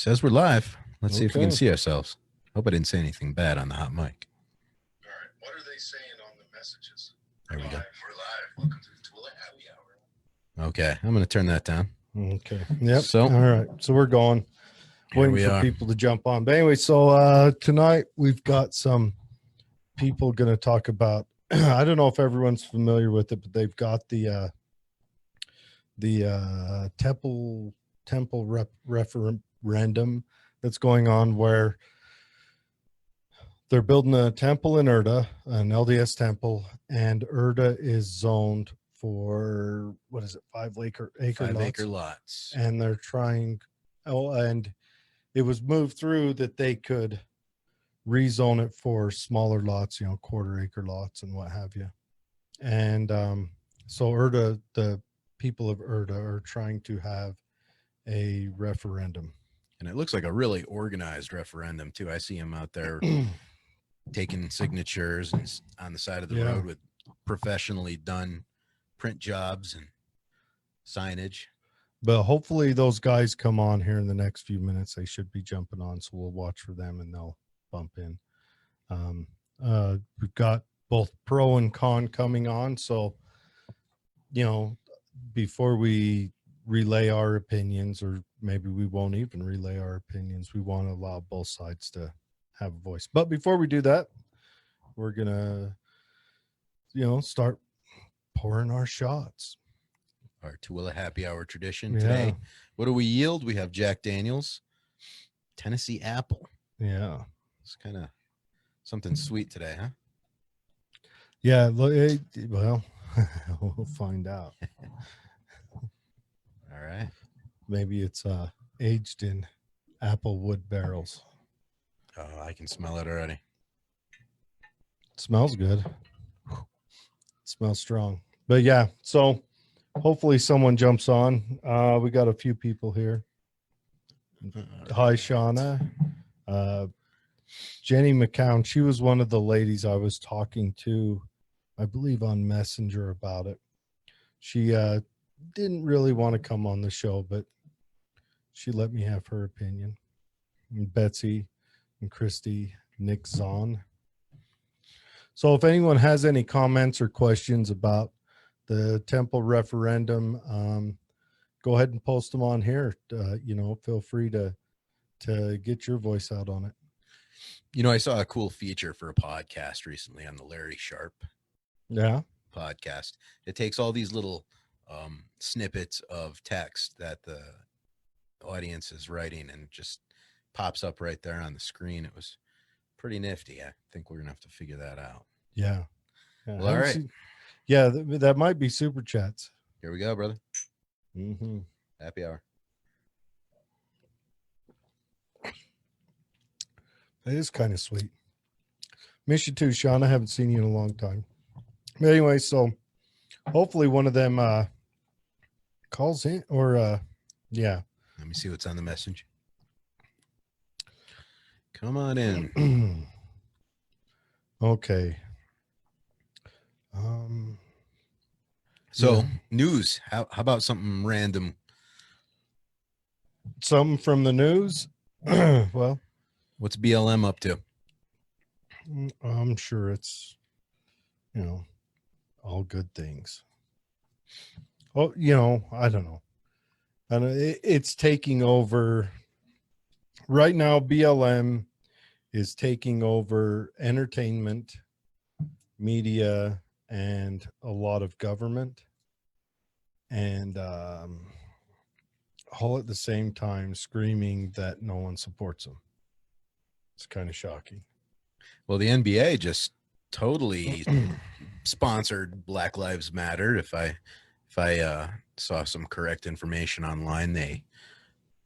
says we're live. Let's see if we can Okay. see ourselves. Hope I didn't say anything bad on the hot mic. All right. What are they saying on the messages? There we go. We're live. Welcome to the Tool Happy Hour. Okay, I'm going to turn that down. Okay. Yep. So- all right. So we're going. Here Waiting we for are. people to jump on. But anyway, so tonight we've got some people going to talk about. I don't know if everyone's familiar with it, but they've got the temple referendum that's going on, where they're building a temple in Erda, an LDS temple, and Erda is zoned for, what is it, 5 acre 5 lots. acre lots. And they're trying, and it was moved through that they could rezone it for smaller lots, 1/4 acre lots and what have you. And so Erda, the people of Erda are trying to have a referendum. And it looks like a really organized referendum, too. I see them out there taking signatures and on the side of the road with professionally done print jobs and signage. But hopefully those guys come on here in the next few minutes. They should be jumping on, so we'll watch for them and they'll bump in. We've got both pro and con coming on, so before we relay our opinions, or maybe we won't even relay our opinions, we want to allow both sides to have a voice. But before we do that, we're gonna start pouring our shots. Our Tooele Happy Hour tradition today. What do we yield? We have Jack Daniels, Tennessee Apple. Yeah. It's kind of something sweet today, huh? Yeah. Well, we'll find out. All right. Maybe it's aged in apple wood barrels. Oh, I can smell it already. It smells good. It smells strong. But yeah, so hopefully someone jumps on. We got a few people here. Hi, Shauna. Jenny McCown, she was one of the ladies I was talking to, I believe, on Messenger about it. She didn't really want to come on the show, but she let me have her opinion. And Betsy and Christy, Nick Zahn. So if anyone has any comments or questions about the temple referendum, go ahead and post them on here. Feel free to get your voice out on it. I saw a cool feature for a podcast recently on the Larry Sharp podcast. It takes all these little snippets of text that the audience is writing and just pops up right there on the screen. It was pretty nifty. I think we're gonna have to figure that out. Yeah. Well, all right. That might be super chats. Here we go, brother. Mm-hmm. Happy hour. It is kind of sweet. Miss you too, Sean. I haven't seen you in a long time. But anyway, so hopefully one of them calls in, or yeah. Let me see what's on the message. Come on in. Okay. News. How about something random? Something from the news? Well, what's BLM up to? I'm sure it's, all good things. Oh, I don't know. And it's taking over. Right now, BLM is taking over entertainment, media, and a lot of government. And all at the same time screaming that no one supports them. It's kind of shocking. Well, the NBA just totally sponsored Black Lives Matter. If I saw some correct information online, they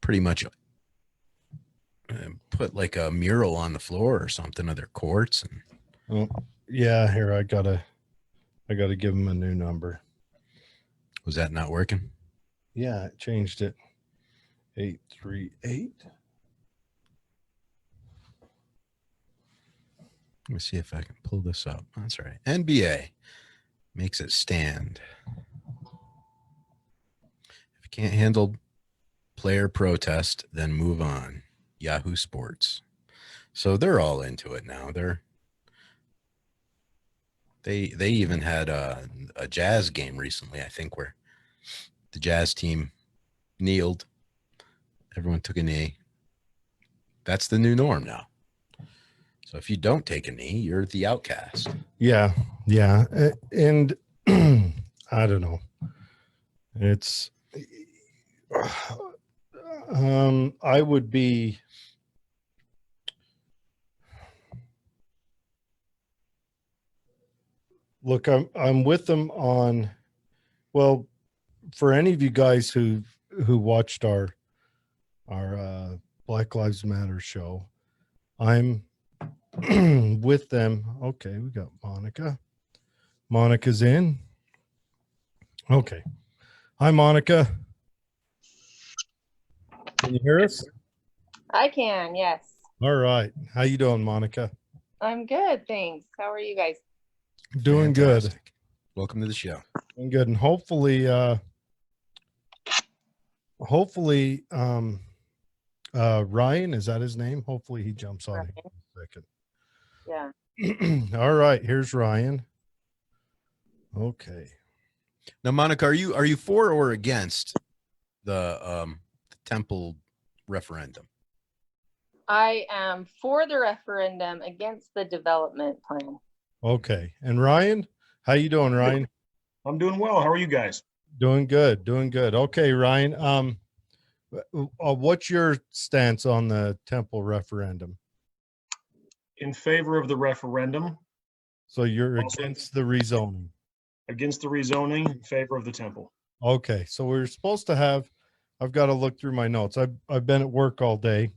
pretty much put like a mural on the floor or something of their courts. And yeah, here I gotta give them a new number. Was that not working? Yeah, it changed it. 838. Let me see if I can pull this up. That's right. NBA makes it stand. If you can't handle player protest, then move on. Yahoo Sports. So they're all into it now. They even had a Jazz game recently, I think, where the Jazz team kneeled. Everyone took a knee. That's the new norm now. So if you don't take a knee, you're the outcast. Yeah. And I don't know. It's I would be look, I'm with them on, well, for any of you guys who watched our Black Lives Matter show, I'm with them. Okay, we got Monica. Monica's in. Okay. Hi, Monica. Can you hear us? I can, yes. All right. How you doing, Monica? I'm good, thanks. How are you guys? Doing Fantastic. good. Welcome to the show. Doing good. And hopefully Ryan, is that his name? Hopefully he jumps on here in a second. Yeah. All right, here's Ryan. Okay. Now, Monica, are you for or against the temple referendum? I am for the referendum, against the development plan. Okay. And Ryan, how you doing, Ryan? I'm doing well. How are you guys? Doing good. Okay, Ryan. What's your stance on the temple referendum? In favor of the referendum, So you're Also- against the rezoning. against the rezoning, in favor of the temple. Okay, so we're supposed to have, I've got to look through my notes. I've been at work all day.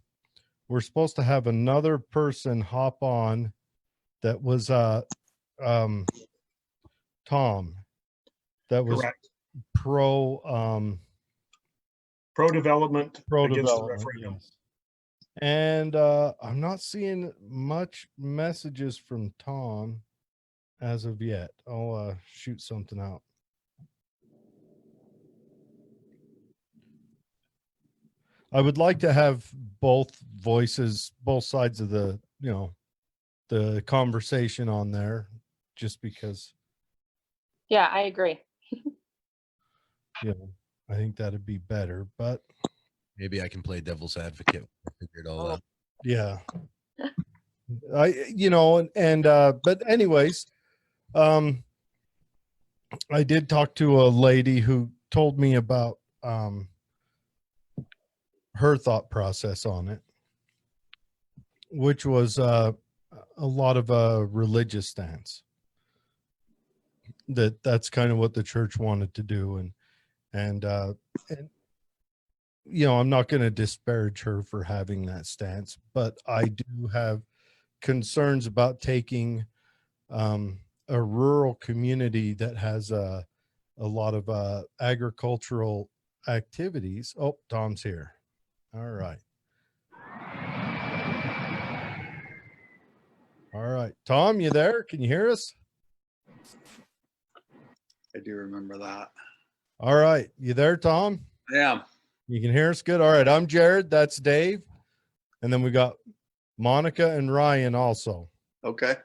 We're supposed to have another person hop on that was Tom, that was Correct. pro Pro-development against the development. referendum. Yes. And I'm not seeing much messages from Tom as of yet. I'll shoot something out. I would like to have both voices, both sides of the, the conversation on there, just because, Yeah, I agree. I think that'd be better. But Maybe I can play devil's advocate. Figure it all out. yeah, but anyways, I did talk to a lady who told me about her thought process on it, which was a lot of a religious stance. That's kind of what the church wanted to do, and I'm not going to disparage her for having that stance, but I do have concerns about taking a rural community that has a lot of agricultural activities. Oh, Tom's here. All right. All right. Tom, you there? Can you hear us? I do remember that. All right. You there, Tom? Yeah. You can hear us good? All right. I'm Jared. That's Dave. And then we got Monica and Ryan also. Okay.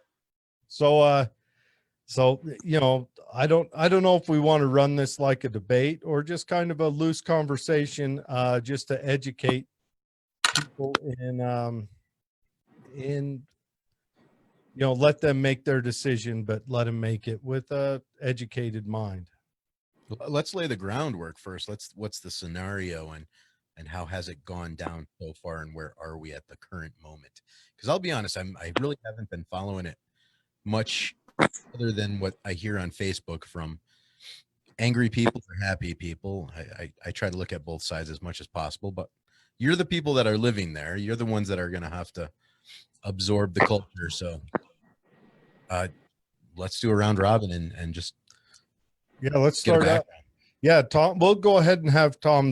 So, I don't know if we want to run this like a debate or just kind of a loose conversation, just to educate people let them make their decision, but let them make it with a educated mind. Let's lay the groundwork first. What's the scenario and how has it gone down so far, and where are we at the current moment? Because I'll be honest, I really haven't been following it much other than what I hear on Facebook from angry people or happy people. I try to look at both sides as much as possible, but you're the people that are living there. You're the ones that are going to have to absorb the culture. So let's do a round robin and just let's start out. Yeah, Tom, we'll go ahead and have Tom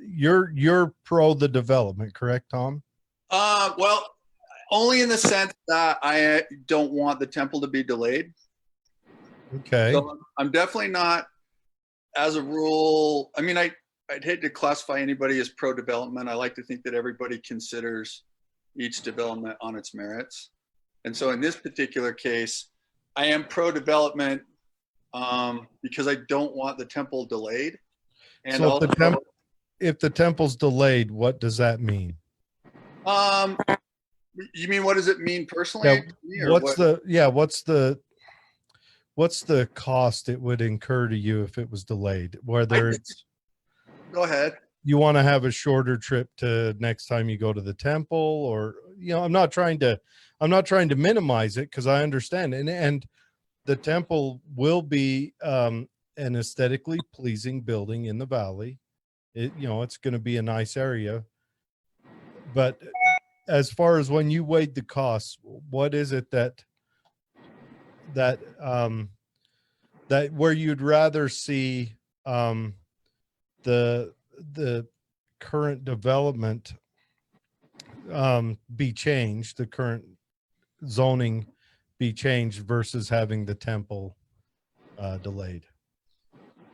you're pro the development, correct, Tom? Well, only in the sense that I don't want the temple to be delayed. Okay. So I'm definitely not, as a rule. I mean, I I'd hate to classify anybody as pro-development. I like to think that everybody considers each development on its merits. And so in this particular case, I am pro-development because I don't want the temple delayed. And so also, if the temple's delayed, what does that mean? You mean, what does it mean personally? Yeah, what's the cost it would incur to you if it was delayed? Whether it's, go ahead. You want to have a shorter trip to next time you go to the temple, or, you know, I'm not trying to minimize it, because I understand. And the temple will be an aesthetically pleasing building in the valley. It's going to be a nice area. But as far as when you weighed the costs, what is it that where you'd rather see the current development be changed, the current zoning be changed, versus having the temple delayed?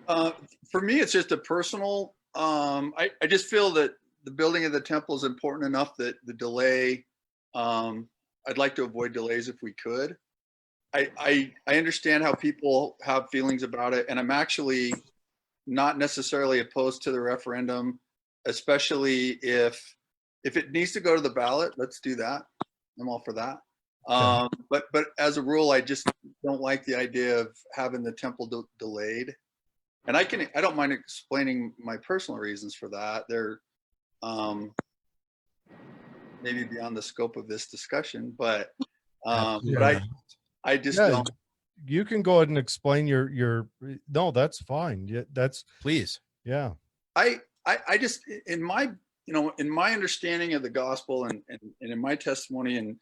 For me, it's just a personal, I just feel that the building of the temple is important enough that the delay, I'd like to avoid delays if we could. I understand how people have feelings about it, and I'm actually not necessarily opposed to the referendum, especially if it needs to go to the ballot. Let's do that. I'm all for that. But as a rule, I just don't like the idea of having the temple delayed. And I don't mind explaining my personal reasons for that. They're maybe beyond the scope of this discussion, but I just don't. You can go ahead and explain your no, that's fine. Yeah, that's please. Yeah. I just, in my understanding of the gospel and in my testimony and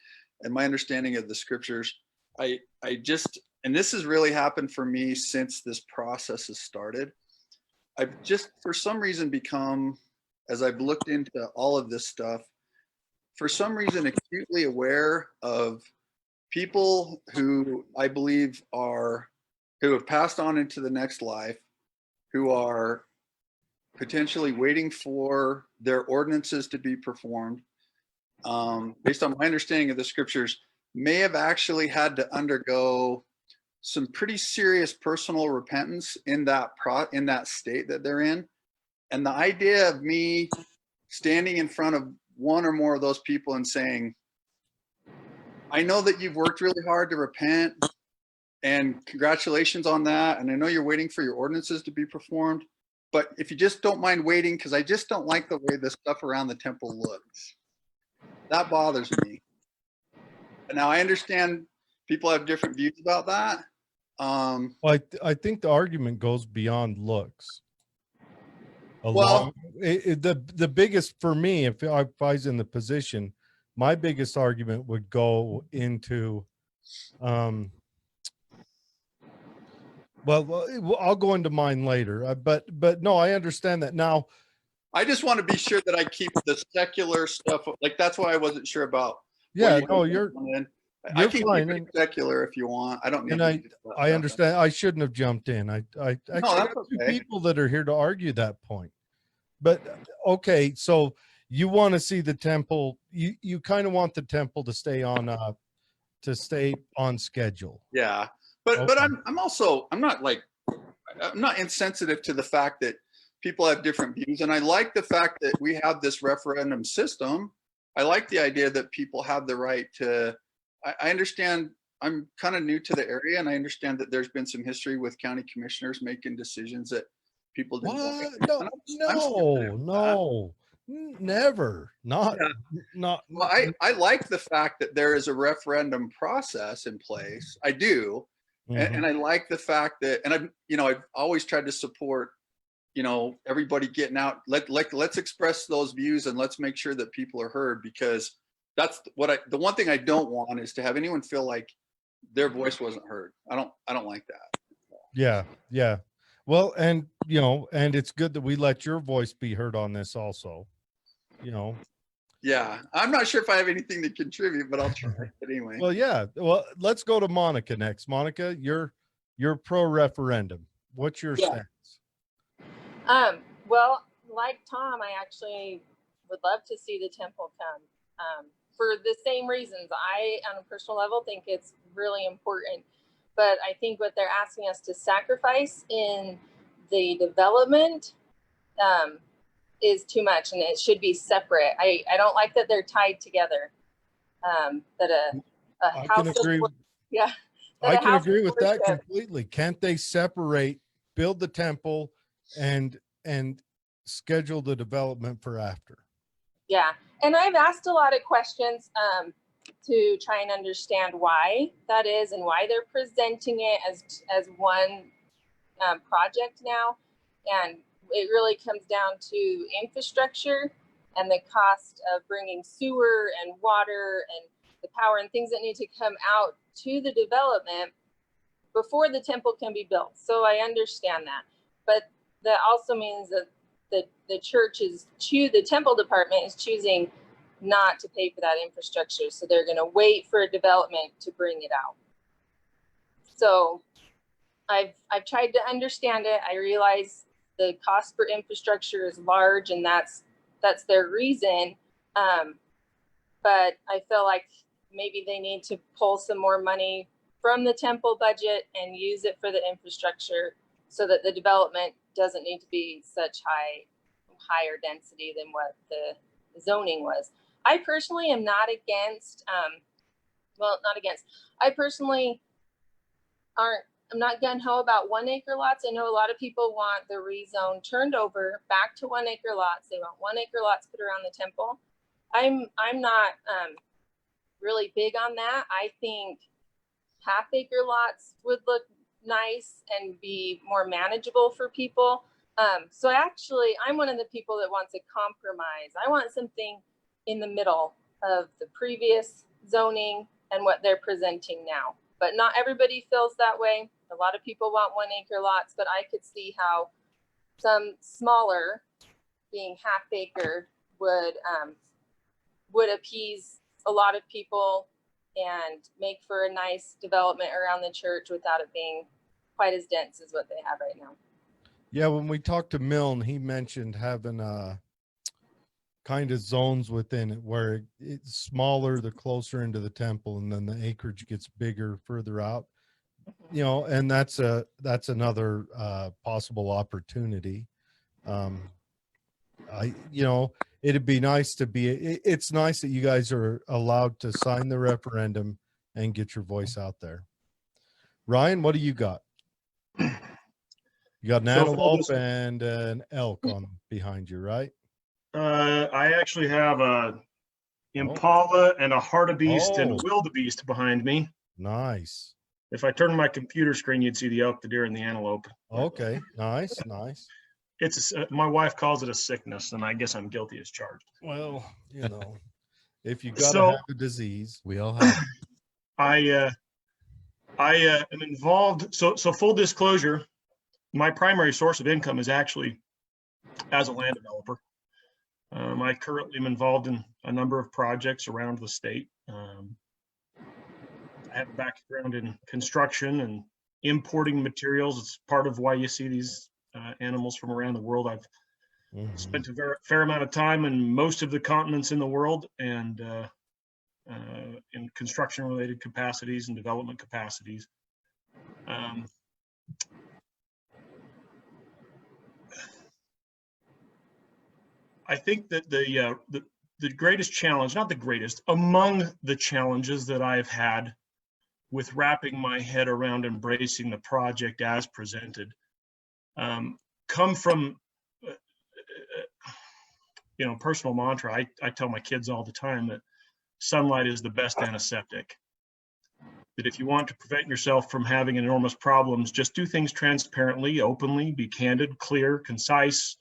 my understanding of the scriptures, I just, and this has really happened for me since this process has started. I've just, for some reason, become, as I've looked into all of this stuff, for some reason, acutely aware of people who I believe who have passed on into the next life, who are potentially waiting for their ordinances to be performed, based on my understanding of the scriptures, may have actually had to undergo some pretty serious personal repentance in that state that they're in. And the idea of me standing in front of one or more of those people and saying, I know that you've worked really hard to repent, and congratulations on that. And I know you're waiting for your ordinances to be performed, but if you just don't mind waiting, because I just don't like the way the stuff around the temple looks. That bothers me. Now, I understand people have different views about that. Well, I think the argument goes beyond looks. The biggest for me, if I was in the position, my biggest argument would go into, well, I'll go into mine later. But no, I understand that now. I just want to be sure that I keep the secular stuff. Like, that's why I wasn't sure about. Yeah, no, you're I can keep it secular if you want. I don't need. And I understand. I shouldn't have jumped in. I actually have two people that are here to argue that point. But okay, so you want to see the temple. You kind of want the temple to stay on schedule. Yeah, but I'm not insensitive to the fact that people have different views, and I like the fact that we have this referendum system. I like the idea that people have the right to. I understand. I'm kind of new to the area, and I understand that there's been some history with county commissioners making decisions that people didn't like. No, never. Not. Well, I like the fact that there is a referendum process in place. I do, and I like the fact that, and I've always tried to support, everybody getting out. Let's express those views, and let's make sure that people are heard, because that's the one thing I don't want is to have anyone feel like their voice wasn't heard. I don't like that. Yeah. Well, and and it's good that we let your voice be heard on this also. Yeah, I'm not sure if I have anything to contribute, but I'll try it anyway. Well, yeah. Well, let's go to Monica next. Monica, you're pro referendum. What's your stance? Well, like Tom, I actually would love to see the temple come for the same reasons. I, on a personal level, think it's really important. But I think what they're asking us to sacrifice in the development is too much, and it should be separate. I don't like that they're tied together. That a I house can agree. yeah. I can agree with that completely. Can't they separate, build the temple and schedule the development for after? Yeah. And I've asked a lot of questions to try and understand why that is and why they're presenting it as one project now. And it really comes down to infrastructure and the cost of bringing sewer and water and the power and things that need to come out to the development before the temple can be built. So I understand that. But that also means that the church the temple department is choosing not to pay for that infrastructure. So they're going to wait for a development to bring it out. So I've tried to understand it. I realize the cost for infrastructure is large, and that's their reason. But I feel like maybe they need to pull some more money from the temple budget and use it for the infrastructure so that the development doesn't need to be such higher density than what the zoning was. I personally am not against, I personally I'm not gun-ho about 1 acre lots. I know a lot of people want the rezone turned over back to 1 acre lots. They want 1 acre lots put around the temple. I'm not really big on that. I think half acre lots would look nice and be more manageable for people. So I'm one of the people that wants a compromise. I want something in the middle of the previous zoning and what they're presenting now. But not everybody feels that way. A lot of people want 1 acre lots, but I could see how some smaller, being half acre, would appease a lot of people and make for a nice development around the church without it being quite as dense as what they have right now. Yeah, when we talked to Milne, he mentioned having kind of zones within it where it's smaller the closer into the temple, and then the acreage gets bigger further out. And that's another possible opportunity. It'd be nice to it's nice that you guys are allowed to sign the referendum and get your voice out there. Ryan, what do you got? You got an antelope and an elk on behind you, right? I actually have a impala and a hartebeest and a wildebeest behind me. Nice. If I turn my computer screen, you'd see the elk, the deer, and the antelope. Okay, nice. It's my wife calls it a sickness, and I guess I'm guilty as charged. Well, if you got to have a disease, we all have. I am involved. So full disclosure, my primary source of income is actually as a land developer. I currently am involved in a number of projects around the state. I have a background in construction and importing materials. It's part of why you see these animals from around the world. I've spent a fair amount of time in most of the continents in the world, and in construction related capacities and development capacities. I think that the greatest challenge, not the greatest, among the challenges that I've had with wrapping my head around embracing the project as presented, come from, personal mantra. I tell my kids all the time that sunlight is the best antiseptic. That if you want to prevent yourself from having enormous problems, just do things transparently, openly, be candid, clear, concise.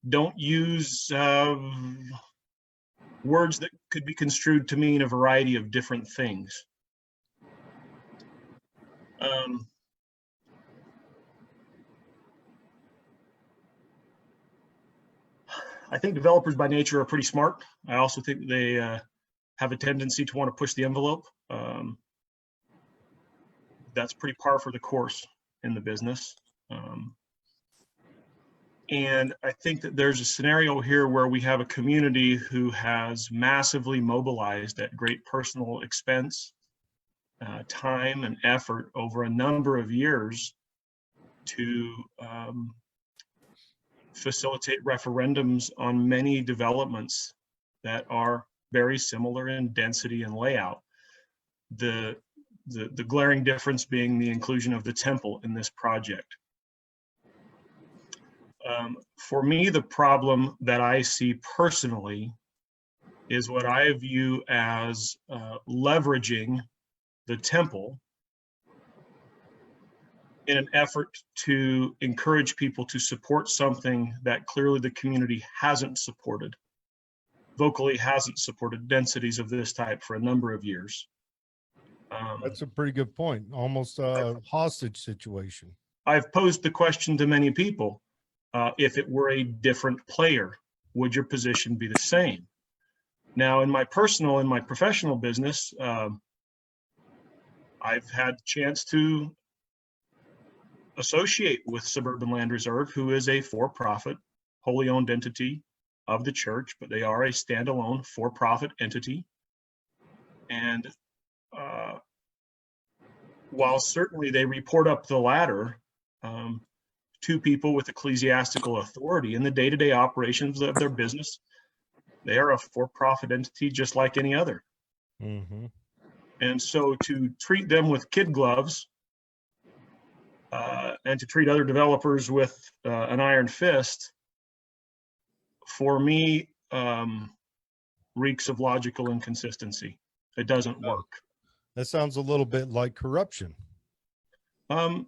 Don't use words that could be construed to mean a variety of different things. I think developers by nature are pretty smart. I also think they have a tendency to want to push the envelope. That's pretty par for the course in the business. And I think that there's a scenario here where we have a community who has massively mobilized at great personal expense, time and effort over a number of years to facilitate referendums on many developments that are very similar in density and layout. The glaring difference being the inclusion of the temple in this project. For me, the problem that I see personally is what I view as leveraging the temple in an effort to encourage people to support something that clearly the community hasn't supported, vocally hasn't supported densities of this type for a number of years. That's a pretty good point. Almost a hostage situation. I've posed the question to many people, if it were a different player, would your position be the same? Now, in my personal and my professional business, I've had a chance to associate with Suburban Land Reserve, who is a for-profit, wholly owned entity of the church, but they are a standalone for-profit entity. And while certainly they report up the ladder to people with ecclesiastical authority in the day-to-day operations of their business, they are a for-profit entity just like any other. Mm-hmm. And so to treat them with kid gloves and to treat other developers with an iron fist, for me, reeks of logical inconsistency. It doesn't work. That sounds a little bit like corruption. If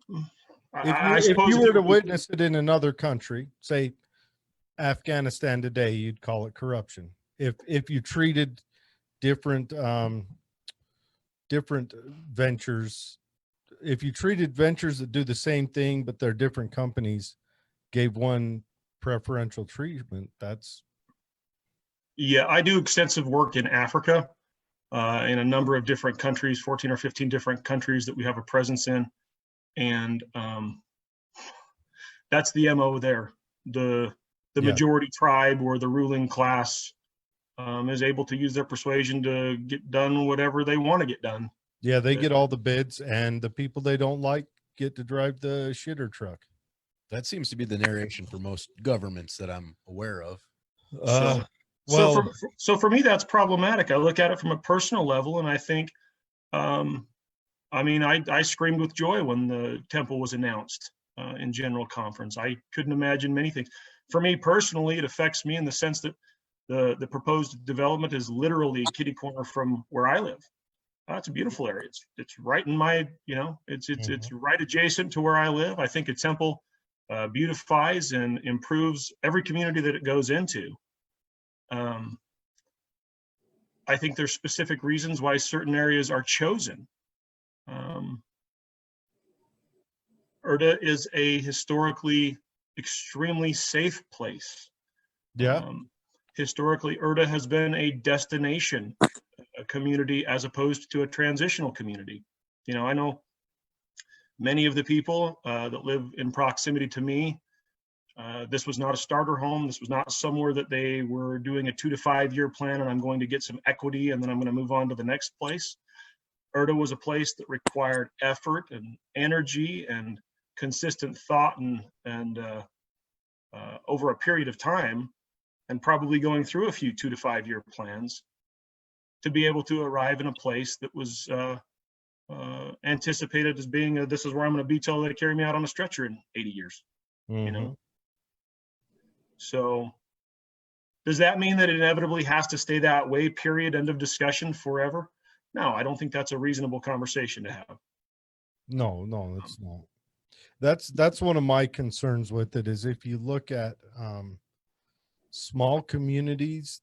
If you were to witness it in another country, say Afghanistan today, you'd call it corruption. If you treated different ventures, if you treated ventures that do the same thing but they're different companies, gave one preferential treatment, that's... Yeah, I do extensive work in Africa, in a number of different countries, 14 or 15 different countries that we have a presence in. And that's the MO there. The majority tribe or the ruling class is able to use their persuasion to get done whatever they want to get done. Yeah, they get all the bids, and the people they don't like get to drive the shitter truck. That seems to be the narration for most governments that I'm aware of. So for me, that's problematic. I look at it from a personal level, and I think, I screamed with joy when the temple was announced in general conference. I couldn't imagine many things. For me personally, it affects me in the sense that the proposed development is literally a kitty corner from where I live. It's a beautiful area. It's right in my, it's right adjacent to where I live. I think a temple beautifies and improves every community that it goes into. I think there's specific reasons why certain areas are chosen. Erda is a historically extremely safe place. Yeah. Historically, Erda has been a destination, a community, as opposed to a transitional community. I know many of the people that live in proximity to me. This was not a starter home. This was not somewhere that they were doing a 2 to 5 year plan and I'm going to get some equity and then I'm going to move on to the next place. Erda was a place that required effort and energy and consistent thought and over a period of time, and probably going through a few 2 to 5 year plans to be able to arrive in a place that was anticipated as being this is where I'm going to be till they carry me out on a stretcher in 80 years. So does that mean that it inevitably has to stay that way, period, end of discussion, forever? No, I don't think that's a reasonable conversation to have. No, it's not. That's one of my concerns with it, is if you look at small communities,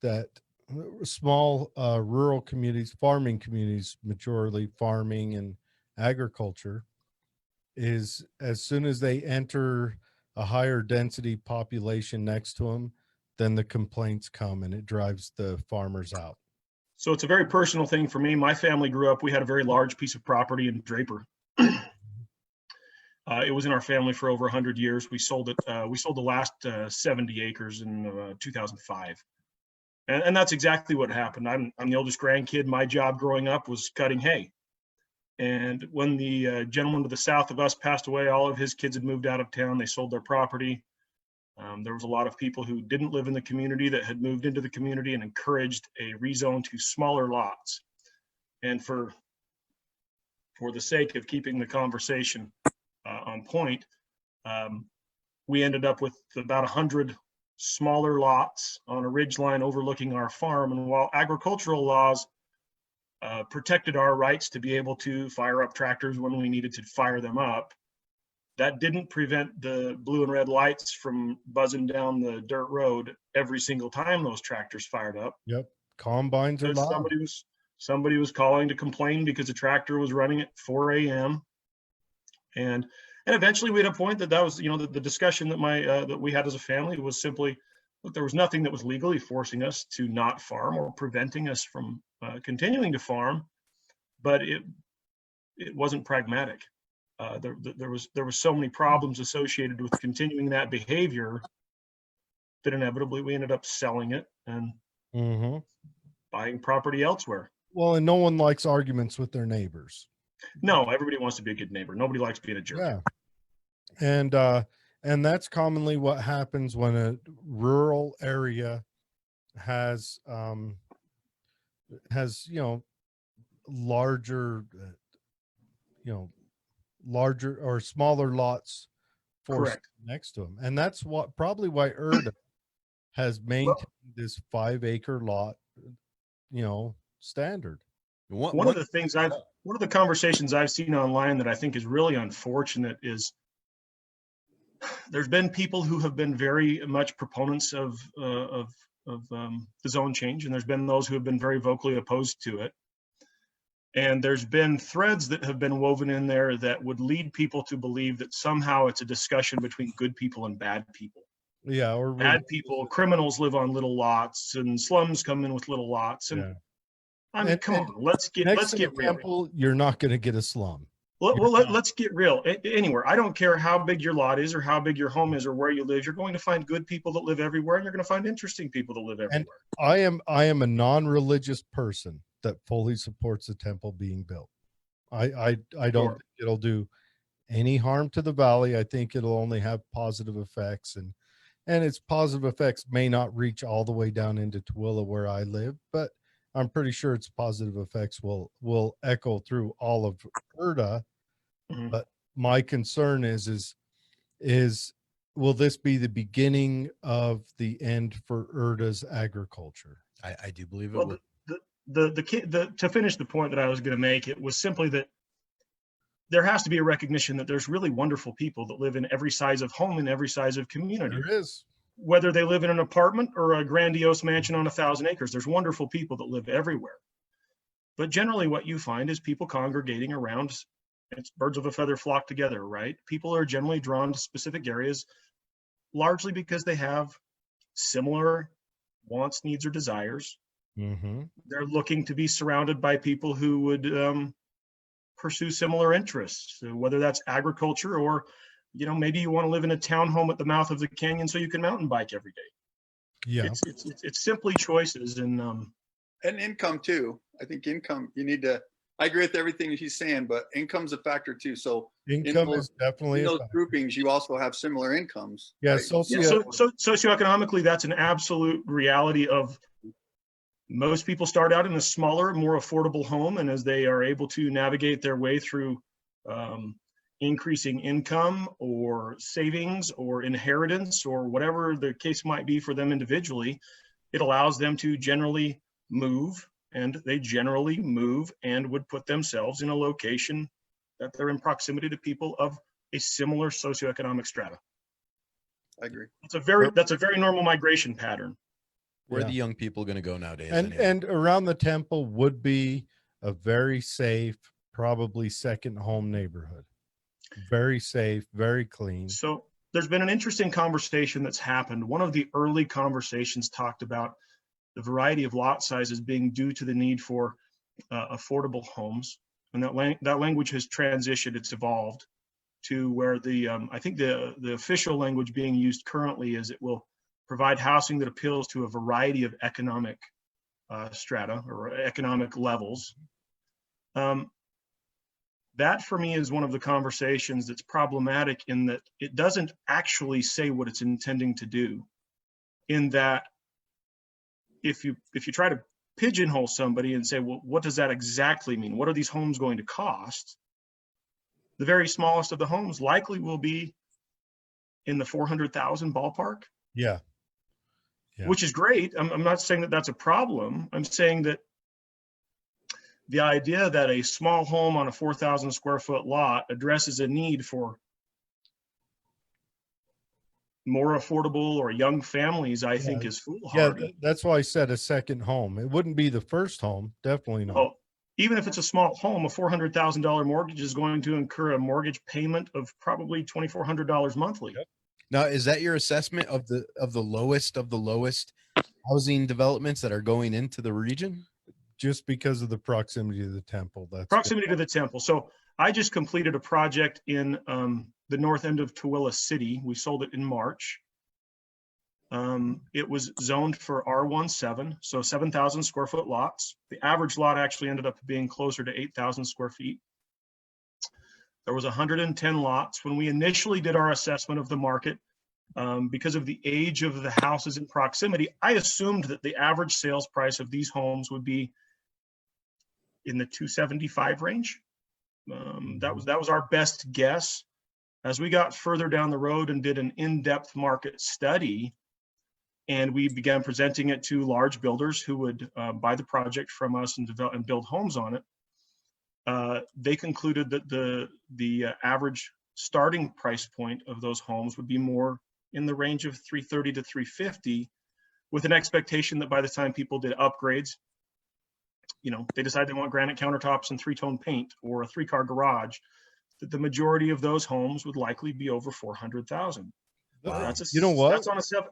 rural communities, farming communities, majorly farming and agriculture, is as soon as they enter a higher density population next to them, then the complaints come and it drives the farmers out. So it's a very personal thing for me. My family grew up, we had a very large piece of property in Draper. It was in our family for over 100 years. We sold it. We sold the last 70 acres in 2005. And that's exactly what happened. I'm the oldest grandkid. My job growing up was cutting hay. And when the gentleman to the south of us passed away, all of his kids had moved out of town. They sold their property. There was a lot of people who didn't live in the community that had moved into the community and encouraged a rezone to smaller lots. And for the sake of keeping the conversation on point, we ended up with about 100 smaller lots on a ridge line overlooking our farm. And while agricultural laws protected our rights to be able to fire up tractors when we needed to fire them up, that didn't prevent the blue and red lights from buzzing down the dirt road every single time those tractors fired up. Yep. Combines are loud. Somebody was calling to complain because the tractor was running at 4 a.m. And eventually we had a point that was, the discussion that that we had as a family was simply, look, there was nothing that was legally forcing us to not farm or preventing us from continuing to farm, but it wasn't pragmatic. There was so many problems associated with continuing that behavior that inevitably we ended up selling it and buying property elsewhere. Well, and no one likes arguments with their neighbors. No, everybody wants to be a good neighbor. Nobody likes being a jerk. Yeah. And that's commonly what happens when a rural area has larger or smaller lots Correct. next to them. And that's probably why Erda has maintained this 5 acre lot, standard. One of the conversations I've seen online that I think is really unfortunate is there's been people who have been very much proponents of the zone change, and there's been those who have been very vocally opposed to it. And there's been threads that have been woven in there that would lead people to believe that somehow it's a discussion between good people and bad people. Yeah, or bad people, criminals live on little lots, and slums come in with little lots. And I mean, come on, let's get real. Temple, you're not going to get a slum. Let's get real. Anywhere, I don't care how big your lot is or how big your home is or where you live. You're going to find good people that live everywhere, and you're going to find interesting people that live everywhere. And I am a non-religious person that fully supports the temple being built. I don't think it'll do any harm to the valley. I think it'll only have positive effects, and its positive effects may not reach all the way down into Tooele where I live, but I'm pretty sure its positive effects will echo through all of Erda. But my concern is will this be the beginning of the end for Erda's agriculture? I do believe it will. To finish the point that I was going to make, it was simply that there has to be a recognition that there's really wonderful people that live in every size of home and every size of community. There is. Whether they live in an apartment or a grandiose mansion on 1,000 acres, there's wonderful people that live everywhere. But generally what you find is people congregating around, it's birds of a feather flock together, right? People are generally drawn to specific areas, largely because they have similar wants, needs, or desires. They're looking to be surrounded by people who would pursue similar interests, whether that's agriculture or, maybe you want to live in a townhome at the mouth of the canyon so you can mountain bike every day. Yeah, it's simply choices and income too. I think income, I agree with everything he's saying, but income's a factor too. So income is definitely in those groupings. You also have similar incomes. Yeah, right? So socioeconomically, that's an absolute reality of most people start out in a smaller, more affordable home, and as they are able to navigate their way through increasing income or savings or inheritance or whatever the case might be for them individually, it allows them to generally move, and they generally move and would put themselves in a location that they're in proximity to people of a similar socioeconomic strata. I agree. That's a very normal migration pattern. Where are the young people going to go nowadays? And around the temple would be a very safe, probably second home neighborhood. Very safe, very clean. So there's been an interesting conversation that's happened. One of the early conversations talked about the variety of lot sizes being due to the need for affordable homes. And that language has transitioned, it's evolved. to where I think the official language being used currently is it will provide housing that appeals to a variety of economic strata or economic levels. That for me is one of the conversations that's problematic in that it doesn't actually say what it's intending to do. In that, if you try to pigeonhole somebody and say, well, what does that exactly mean? What are these homes going to cost? The very smallest of the homes likely will be in the 400,000 ballpark. Yeah. Which is great. I'm not saying that that's a problem. I'm saying that the idea that a small home on a 4,000 square foot lot addresses a need for more affordable or young families, I think is foolhardy. Yeah, that's why I said a second home. It wouldn't be the first home, definitely not. Well, even if it's a small home, a $400,000 mortgage is going to incur a mortgage payment of probably $2,400 monthly. Yep. Now, is that your assessment of the lowest of the lowest housing developments that are going into the region? Just because of the proximity to the temple. That's proximity to the temple. So I just completed a project in the north end of Tooele City. We sold it in March. It was zoned for R17, so 7,000 square foot lots. The average lot actually ended up being closer to 8,000 square feet. There was 110 lots. When we initially did our assessment of the market, because of the age of the houses in proximity, I assumed that the average sales price of these homes would be in the 275 range. That was our best guess. As we got further down the road and did an in-depth market study, and we began presenting it to large builders who would buy the project from us and develop and build homes on it, they concluded that the average starting price point of those homes would be more in the range of 330 to 350, with an expectation that by the time people did upgrades, they decide they want granite countertops and 3-tone paint or a 3-car garage, that the majority of those homes would likely be over 400,000. Wow. You know what?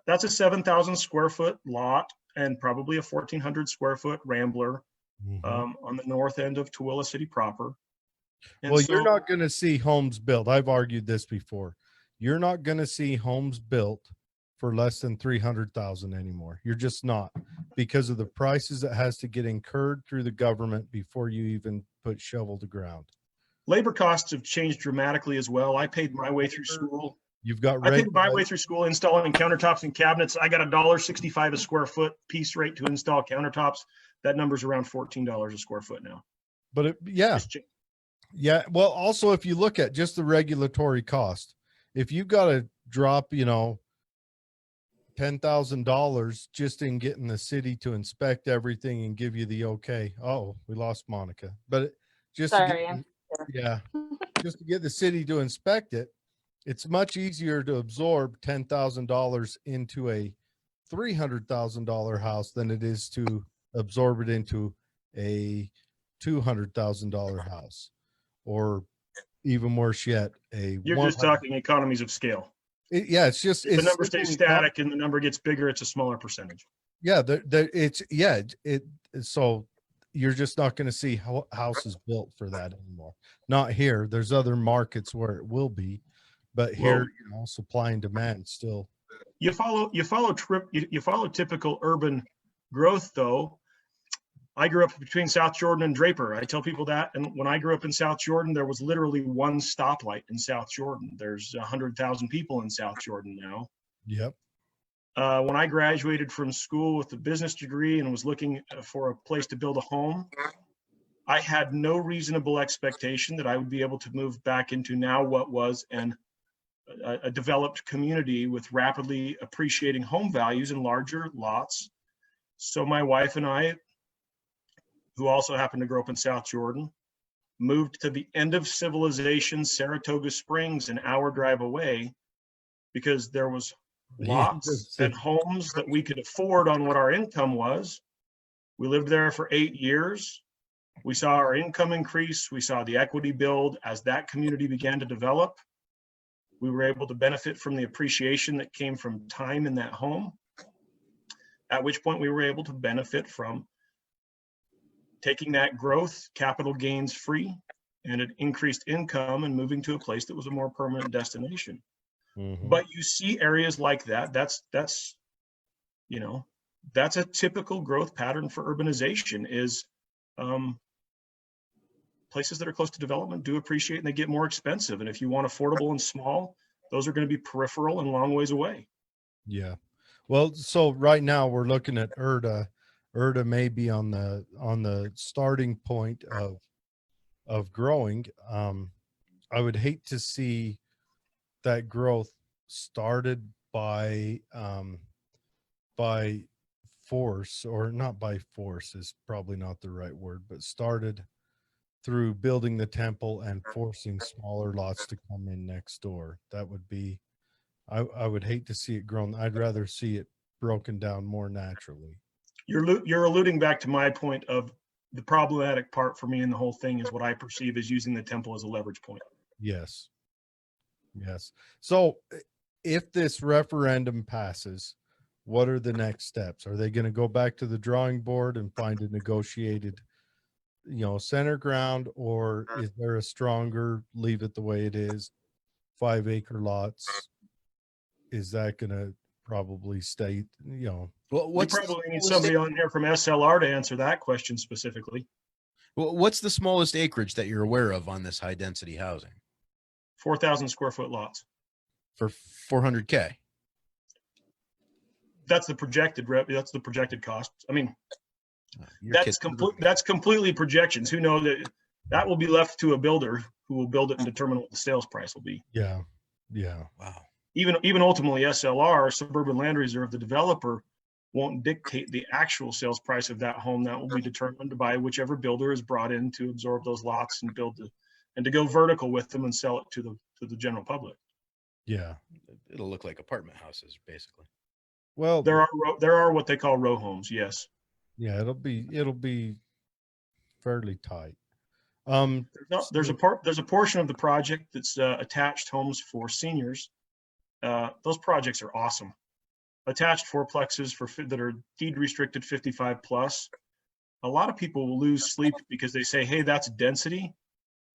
That's a 7,000 square foot lot and probably a 1,400 square foot rambler on the north end of Tooele City proper. And well, you're not going to see homes built. I've argued this before. You're not going to see homes built for less than 300,000 anymore. You're just not, because of the prices that has to get incurred through the government before you even put shovel to ground. Labor costs have changed dramatically as well. I paid my way through school. I paid my way through school installing countertops and cabinets. I got $1.65 a square foot piece rate to install countertops. That number's around $14 a square foot now. But yeah. Well, also, if you look at just the regulatory cost, if you got to drop, $10,000 just in getting the city to inspect everything and give you the okay. Oh, we lost Monica. But just to get the city to inspect it, it's much easier to absorb $10,000 into a $300,000 house than it is to absorb it into a $200,000 house, or even worse yet, you're just talking economies of scale. It's just the number stays static and the number gets bigger. It's a smaller percentage. Yeah, so you're just not going to see houses built for that anymore. Not here. There's other markets where it will be, but here, supply and demand still. You follow typical urban growth though. I grew up between South Jordan and Draper. I tell people that. And when I grew up in South Jordan, there was literally one stoplight in South Jordan. There's 100,000 people in South Jordan now. Yep. When I graduated from school with a business degree and was looking for a place to build a home, I had no reasonable expectation that I would be able to move back into now what was a developed community with rapidly appreciating home values and larger lots. So my wife and I, who also happened to grow up in South Jordan, moved to the end of civilization, Saratoga Springs, an hour drive away, because there was lots and homes that we could afford on what our income was. We lived there for 8 years. We saw our income increase. We saw the equity build as that community began to develop. We were able to benefit from the appreciation that came from time in that home, at which point we were able to benefit from taking that growth, capital gains free, and it increased income and moving to a place that was a more permanent destination. Mhm. But you see areas like that. That's you know, that's a typical growth pattern for urbanization is places that are close to development do appreciate and they get more expensive. And if you want affordable and small, those are going to be peripheral and long ways away. Yeah. Well, so right now we're looking at Erda. Erda may be on the starting point of growing. I would hate to see that growth started by force, or not by force is probably not the right word, but started through building the temple and forcing smaller lots to come in next door. That would be, I would hate to see it grown. I'd rather see it broken down more naturally. You're alluding back to my point of the problematic part for me in the whole thing is what I perceive as using the temple as a leverage point. Yes. Yes. So if this referendum passes, what are the next steps? Are they going to go back to the drawing board and find a negotiated, center ground, or is there a stronger leave it the way it is, 5-acre lots? Is that going to probably stay, Well, We probably need somebody on here from SLR to answer that question specifically. Well, what's the smallest acreage that you're aware of on this high density housing 4,000 square foot lots. for 400K? That's the projected that's the projected cost. I mean, You're that's kidding. that's completely projections. Who knows that will be left to a builder who will build it and determine what the sales price will be. Yeah. Yeah. Wow. Even ultimately SLR, Suburban Land Reserve, the developer won't dictate the actual sales price of that home. That will be determined by whichever builder is brought in to absorb those lots and and to go vertical with them and sell it to the general public. Yeah. It'll look like apartment houses, basically. Well, There are what they call row homes. Yes. yeah, it'll be fairly tight. There's a portion of the project that's attached homes for seniors. Those projects are awesome. Attached fourplexes that are deed restricted 55 plus. A lot of people will lose sleep because they say, hey, that's density.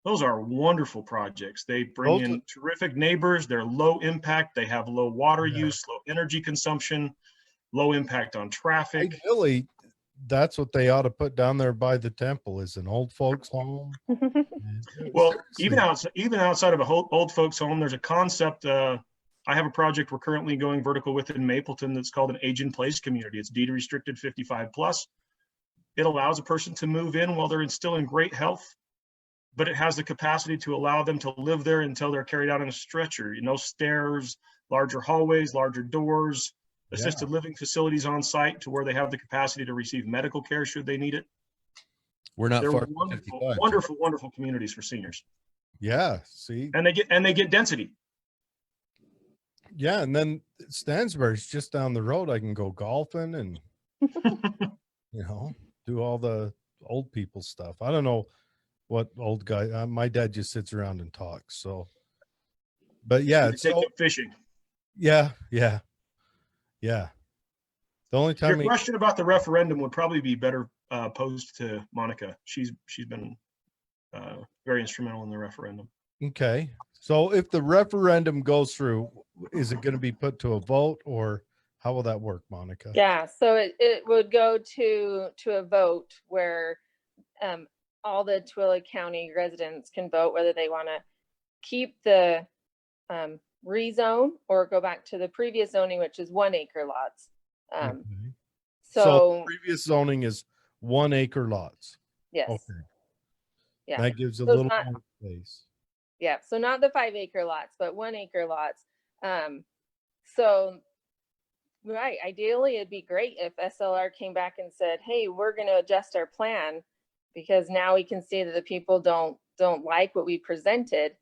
Those are wonderful projects. They bring in terrific neighbors. They're low impact. They have low water use, low energy consumption, low impact on traffic. Ideally, that's what they ought to put down there by the temple, is an old folks home. Well, even outside of a old folks home, there's a concept. I have a project we're currently going vertical with in Mapleton that's called an age-in-place community. It's deed restricted 55 plus. It allows a person to move in while they're still in great health, but it has the capacity to allow them to live there until they're carried out in a stretcher. Stairs, larger hallways, larger doors, assisted living facilities on site to where they have the capacity to receive medical care should they need it. We're not They're far wonderful communities for seniors. Yeah, see, and they get density. Yeah, and then Stansbury's just down the road. I can go golfing and do all the old people stuff. I don't know what old guy. My dad just sits around and talks. So, but yeah, take him fishing. Yeah. The only time your question about the referendum would probably be better posed to Monica. She's been very instrumental in the referendum. Okay, so if the referendum goes through, is it going to be put to a vote, or how will that work, Monica? Yeah, so it would go to a vote where all the Tooele County residents can vote whether they want to keep the rezone or go back to the previous zoning, which is 1-acre lots. Okay. So previous zoning is 1-acre lots. Yes. Okay. Yeah. That gives a little more space. Yeah. So not the 5-acre lots, but 1-acre lots. So right. Ideally, it'd be great if SLR came back and said, hey, we're going to adjust our plan because now we can see that the people don't like what we presented.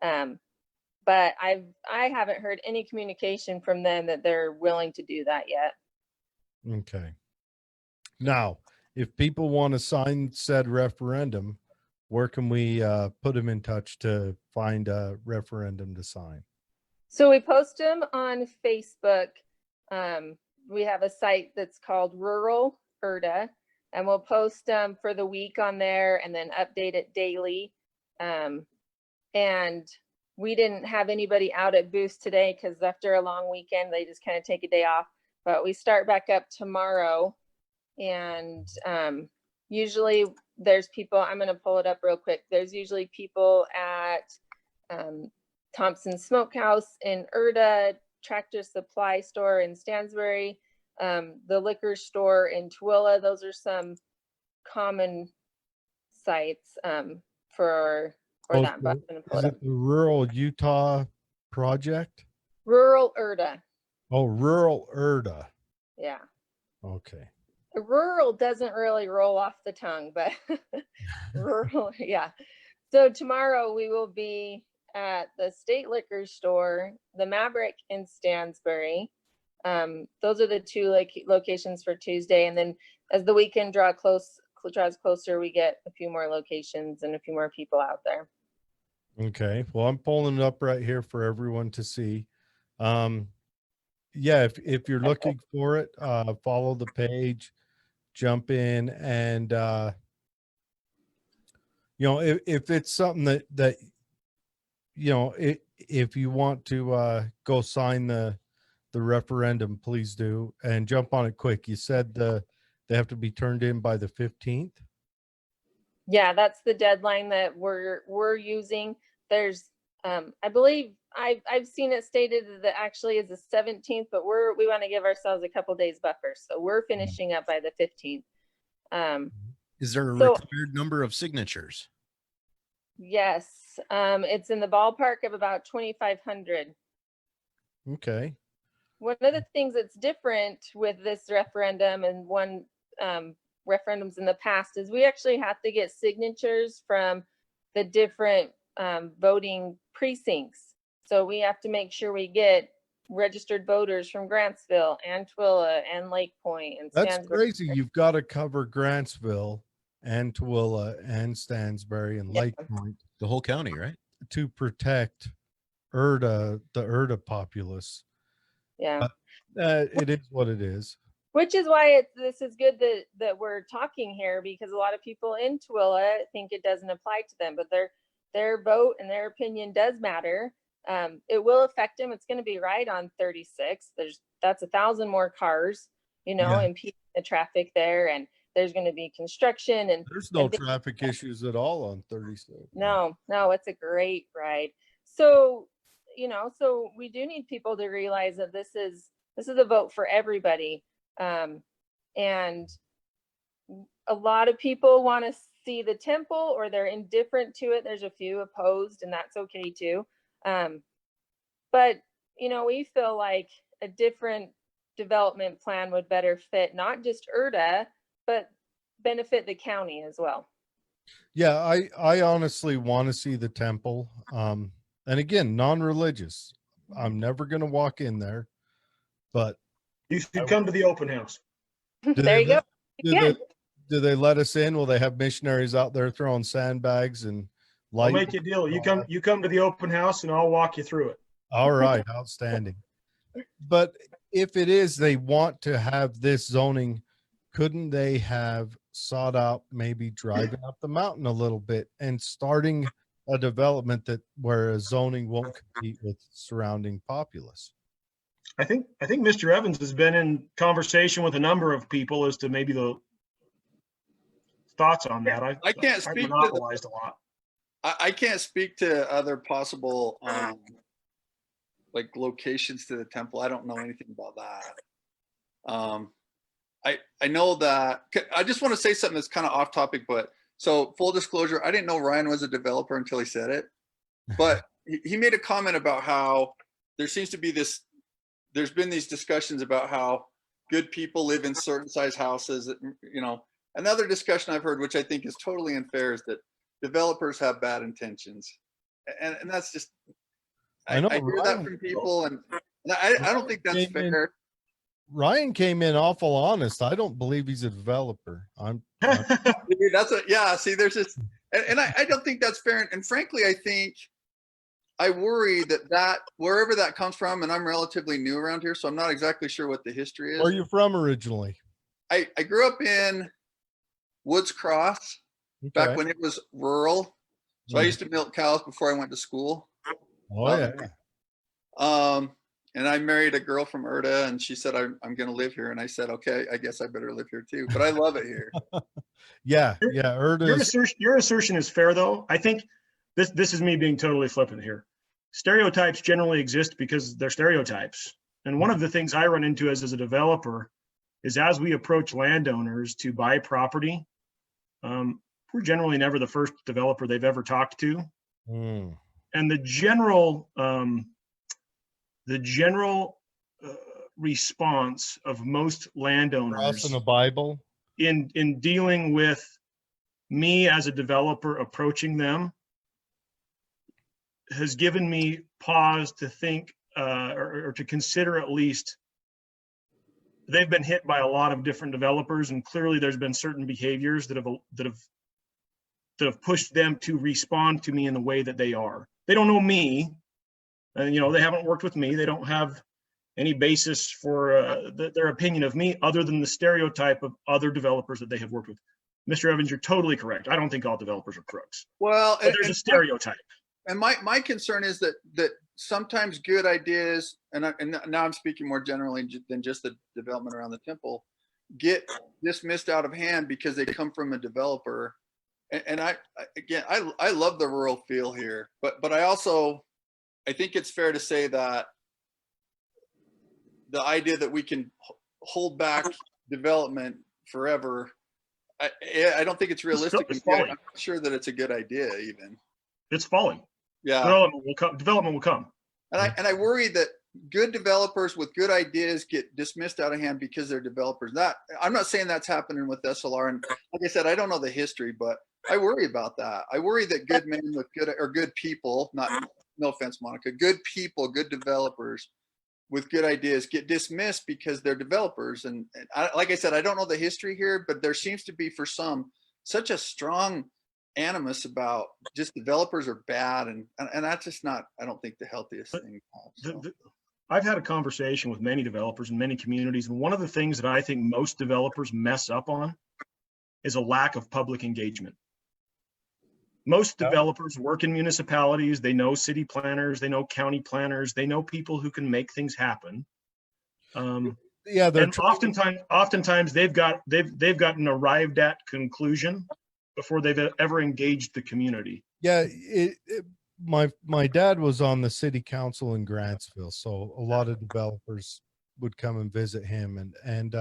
But I haven't heard any communication from them that they're willing to do that yet. Okay. Now, if people want to sign said referendum, where can we put them in touch to find a referendum to sign? So we post them on Facebook. We have a site that's called Rural Erda, and we'll post them for the week on there and then update it daily. And we didn't have anybody out at booths today because after a long weekend, they just kind of take a day off. But we start back up tomorrow. And usually there's people, I'm going to pull it up real quick. There's usually people at Thompson Smokehouse in Erda, Tractor Supply Store in Stansbury, the liquor store in Tooele. Those are some common sites for that. But is it the Rural Utah Project? Rural Erda. Oh, Rural Erda. Yeah. Okay. Rural doesn't really roll off the tongue, but rural, yeah. So tomorrow we will be at the State Liquor Store, the Maverick in Stansbury. Those are the two locations for Tuesday, and then as the weekend draws closer, we get a few more locations and a few more people out there. Okay. Well, I'm pulling it up right here for everyone to see. Yeah, if you're looking for it, follow the page, jump in, and if it's something that if you want to go sign the referendum, please do, and jump on it quick. You said they have to be turned in by the 15th. Yeah, that's the deadline that we're using. There's I believe I've seen it stated that actually is the 17th, but we want to give ourselves a couple days buffer, so we're finishing up by the 15th. Is there a required number of signatures? Yes, it's in the ballpark of about 2,500. Okay. One of the things that's different with this referendum and one referendums in the past is we actually have to get signatures from the different voting precincts. So we have to make sure we get registered voters from Grantsville and Tooele and Lake Point and That's Stansbury. crazy. You've got to cover Grantsville and Tooele and Stansbury and Lake Point, the whole county, right? To protect the Erda populace. Yeah. It is what it is. Which is why this is good that we're talking here, because a lot of people in Tooele think it doesn't apply to them, but their vote and their opinion does matter. It will affect them. It's going to be right on 36. That's 1,000 more cars, impeding the traffic there, and there's going to be construction and there's no traffic issues at all on 36. No, it's a great ride. So, so we do need people to realize that this is a vote for everybody. And a lot of people want to see the temple, or they're indifferent to it. There's a few opposed, and that's okay too. But we feel like a different development plan would better fit not just Erda, but benefit the county as well. Yeah, I honestly want to see the temple. And again, non-religious. I'm never going to walk in there, but you should come to the open house. There you go. Do they let us in? Will they have missionaries out there throwing sandbags and light? I'll make you a deal. You come to the open house and I'll walk you through it. All right. Outstanding. But if it is, they want to have this zoning, couldn't they have sought out maybe driving up the mountain a little bit and starting a development where a zoning won't compete with surrounding populace? I think Mr. Evans has been in conversation with a number of people as to maybe the thoughts on that. I can't speak monopolized a lot. I can't speak to other possible like locations to the temple. I don't know anything about that. I know that. I just want to say something that's kind of off topic, but so full disclosure, I didn't know Ryan was a developer until he said it. But he made a comment about how there seems to be there's been these discussions about how good people live in certain size houses. Another discussion I've heard, which I think is totally unfair, is that developers have bad intentions, and that's just I hear that from people, and I don't think that's fair. Ryan came in awful honest. I don't believe he's a developer. See, there's this, and I don't think that's fair. And frankly, I worry that wherever that comes from, and I'm relatively new around here, so I'm not exactly sure what the history is. Where are you from originally? I grew up in Woods Cross, back when it was rural. So I used to milk cows before I went to school. Oh yeah. And I married a girl from Erda, and she said, I'm going to live here. And I said, okay, I guess I better live here too. But I love it here. Yeah. Erda. Your assertion is fair, though. I think this is me being totally flippant here. Stereotypes generally exist because they're stereotypes. And one of the things I run into as a developer is as we approach landowners to buy property, we're generally never the first developer they've ever talked to. And the general response of most landowners in the Bible in dealing with me as a developer approaching them has given me pause to think or to consider at least they've been hit by a lot of different developers, and clearly there's been certain behaviors that have pushed them to respond to me in the way that they are. They don't know me, and they haven't worked with me. They don't have any basis for their opinion of me other than the stereotype of other developers that they have worked with. Mr. Evans, you're totally correct. I don't think all developers are crooks. Well, but there's a stereotype. And my concern is that sometimes good ideas, and now I'm speaking more generally than just the development around the temple, get dismissed out of hand because they come from a developer. And I love the rural feel here, but I think it's fair to say that the idea that we can hold back development forever, I don't think it's realistic. I'm not sure that it's a good idea even. It's falling. Yeah. Development will come. And I worry that good developers with good ideas get dismissed out of hand because they're developers. I'm not saying that's happening with SLR. And like I said, I don't know the history, but I worry about that. I worry that good men with good people, no offense, Monica, good people, good developers with good ideas get dismissed because they're developers. And like I said, I don't know the history here, but there seems to be for some such a strong animus about just developers are bad, and that's just not, I don't think, the healthiest thing. So. I've had a conversation with many developers in many communities, and one of the things that I think most developers mess up on is a lack of public engagement. Most developers work in municipalities. They know city planners, they know county planners, they know people who can make things happen. And oftentimes they've got an arrived at conclusion before they've ever engaged the community. Yeah, my dad was on the city council in Grantsville, so a lot of developers would come and visit him, and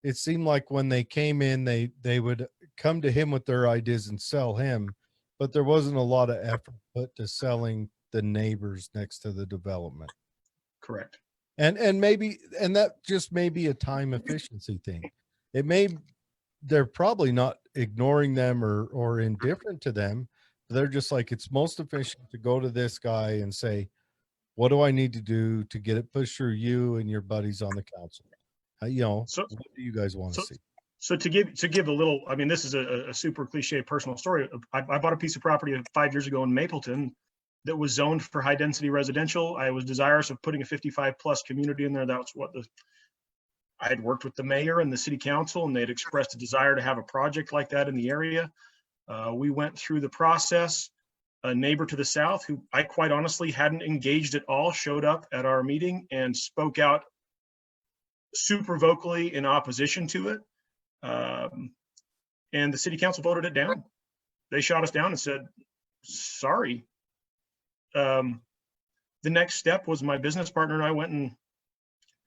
it seemed like when they came in, they would come to him with their ideas and sell him, but there wasn't a lot of effort put to selling the neighbors next to the development. Correct. And that just may be a time efficiency thing. They're probably not ignoring them or indifferent to them. They're just like, it's most efficient to go to this guy and say, what do I need to do to get it pushed through you and your buddies on the council? So what do you guys want to see? So to give a little, I mean, this is a super cliche personal story. I bought a piece of property 5 years ago in Mapleton that was zoned for high density residential. I was desirous of putting a 55 plus community in there. That's what I had worked with the mayor and the city council, and they'd expressed a desire to have a project like that in the area. We went through the process. A neighbor to the south, who I quite honestly hadn't engaged at all, showed up at our meeting and spoke out super vocally in opposition to it. And the city council voted it down. They shot us down and said, sorry. The next step was my business partner and I went and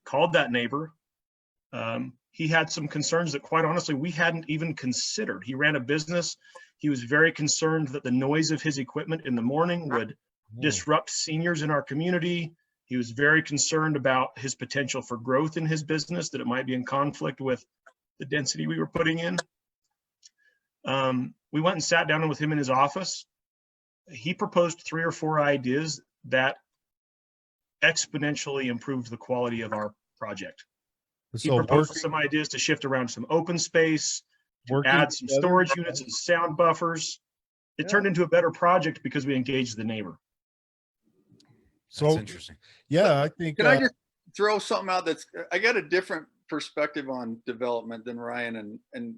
called that neighbor. He had some concerns that quite honestly we hadn't even considered. He ran a business. He was very concerned that the noise of his equipment in the morning would disrupt seniors in our community. He was very concerned about his potential for growth in his business, that it might be in conflict with the density we were putting in. We went and sat down with him in his office. He proposed 3 or 4 ideas that exponentially improved the quality of our project. He proposed some ideas to shift around some open space, to add some storage units and sound buffers. It turned into a better project because we engaged the neighbor. So that's interesting. Yeah, I think. Can I just throw something out I got a different perspective on development than Ryan, and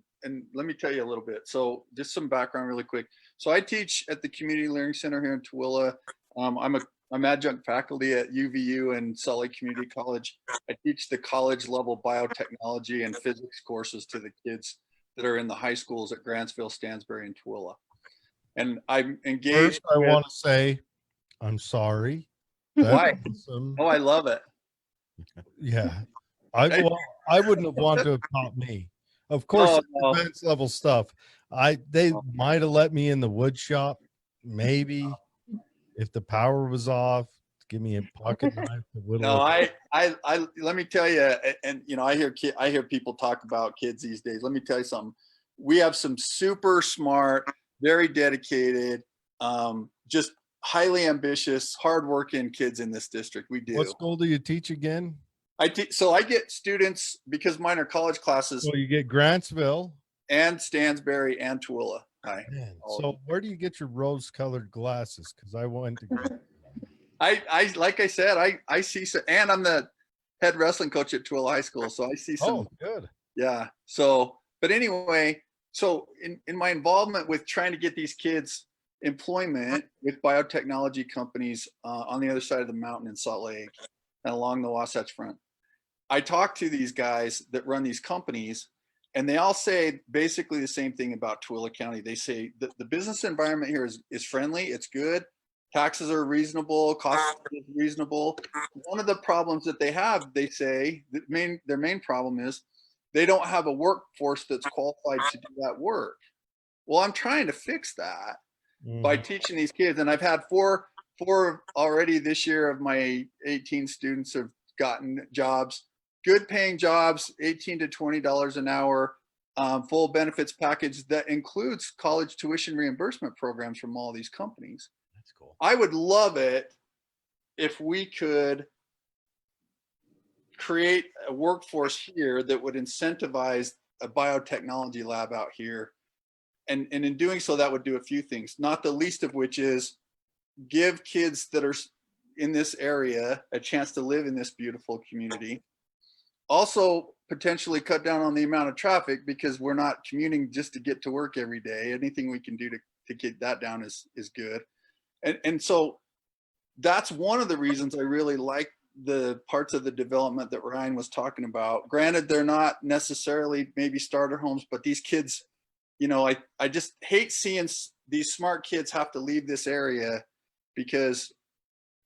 let me tell you a little bit. So just some background really quick. So I teach at the Community Learning Center here in Tooele. I'm adjunct faculty at UVU and Salt Lake Community College. I teach the college level biotechnology and physics courses to the kids that are in the high schools at Grantsville, Stansbury, and Tooele. And I'm engaged. First, I want to say, I'm sorry. Why? Oh, I love it. Yeah. I wouldn't have wanted to have taught me. Of course, no. advanced level stuff. They might have let me in the wood shop, maybe, if the power was off. Give me a pocket knife. No, I let me tell you, and you know, I hear people talk about kids these days. Let me tell you something. We have some super smart, very dedicated, just highly ambitious, hardworking kids in this district. We do. What school do you teach again? So I get students, because mine are college classes. So you get Grantsville and Stansbury and Tooele. Hi. So where do you get your rose-colored glasses? Because I went to. I like I said, I see some, and I'm the head wrestling coach at Tooele High School, so I see some. Oh, good. Yeah. So, but anyway, so in my involvement with trying to get these kids employment with biotechnology companies on the other side of the mountain in Salt Lake and along the Wasatch Front, I talk to these guys that run these companies, and they all say basically the same thing about Tooele County. They say that the business environment here is friendly, it's good, taxes are reasonable, costs are reasonable. One of the problems that they have, they say, their main problem is they don't have a workforce that's qualified to do that work. Well, I'm trying to fix that by teaching these kids, and I've had four already this year of my 18 students have gotten jobs, good paying jobs, $18 to $20 an hour, full benefits package that includes college tuition reimbursement programs from all these companies. That's cool. I would love it if we could create a workforce here that would incentivize a biotechnology lab out here. And in doing so, that would do a few things, not the least of which is give kids that are in this area a chance to live in this beautiful community. Also, potentially cut down on the amount of traffic, because we're not commuting just to get to work every day. Anything we can do to get that down is good. And so that's one of the reasons I really like the parts of the development that Ryan was talking about. Granted, they're not necessarily maybe starter homes, but these kids, you know, I just hate seeing these smart kids have to leave this area because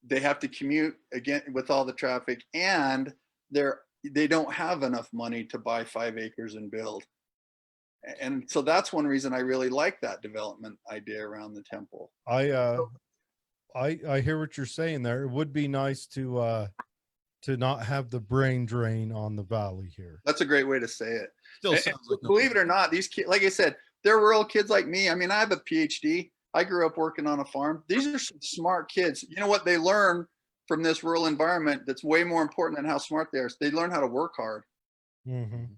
they have to commute again with all the traffic, and they don't have enough money to buy 5 acres and build. And so that's one reason I really like that development idea around the temple. I hear what you're saying there. It would be nice to not have the brain drain on the valley here. That's a great way to say it. Still sounds like believe it or not, these kids, like I said, they're rural kids like me. I mean, I have a PhD. I grew up working on a farm. These are some smart kids. You know what they learn from this rural environment that's way more important than how smart they are? They learn how to work hard.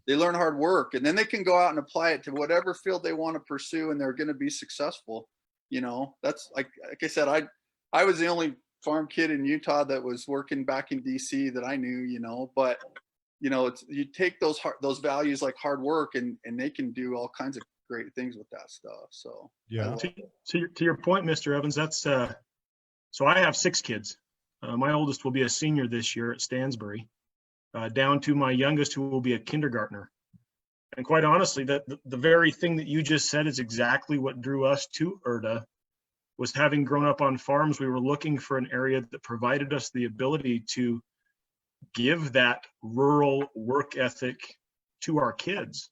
They learn hard work, and then they can go out and apply it to whatever field they want to pursue, and they're going to be successful. You know, that's like I said, I was the only farm kid in Utah that was working back in DC that I knew, you know, but you know, you take those values like hard work, and they can do all kinds of great things with that stuff. So yeah. To your point, Mr. Evans, that's so I have 6 kids. My oldest will be a senior this year at Stansbury, down to my youngest, who will be a kindergartner. And quite honestly, the very thing that you just said is exactly what drew us to Erda. Was having grown up on farms, we were looking for an area that provided us the ability to give that rural work ethic to our kids.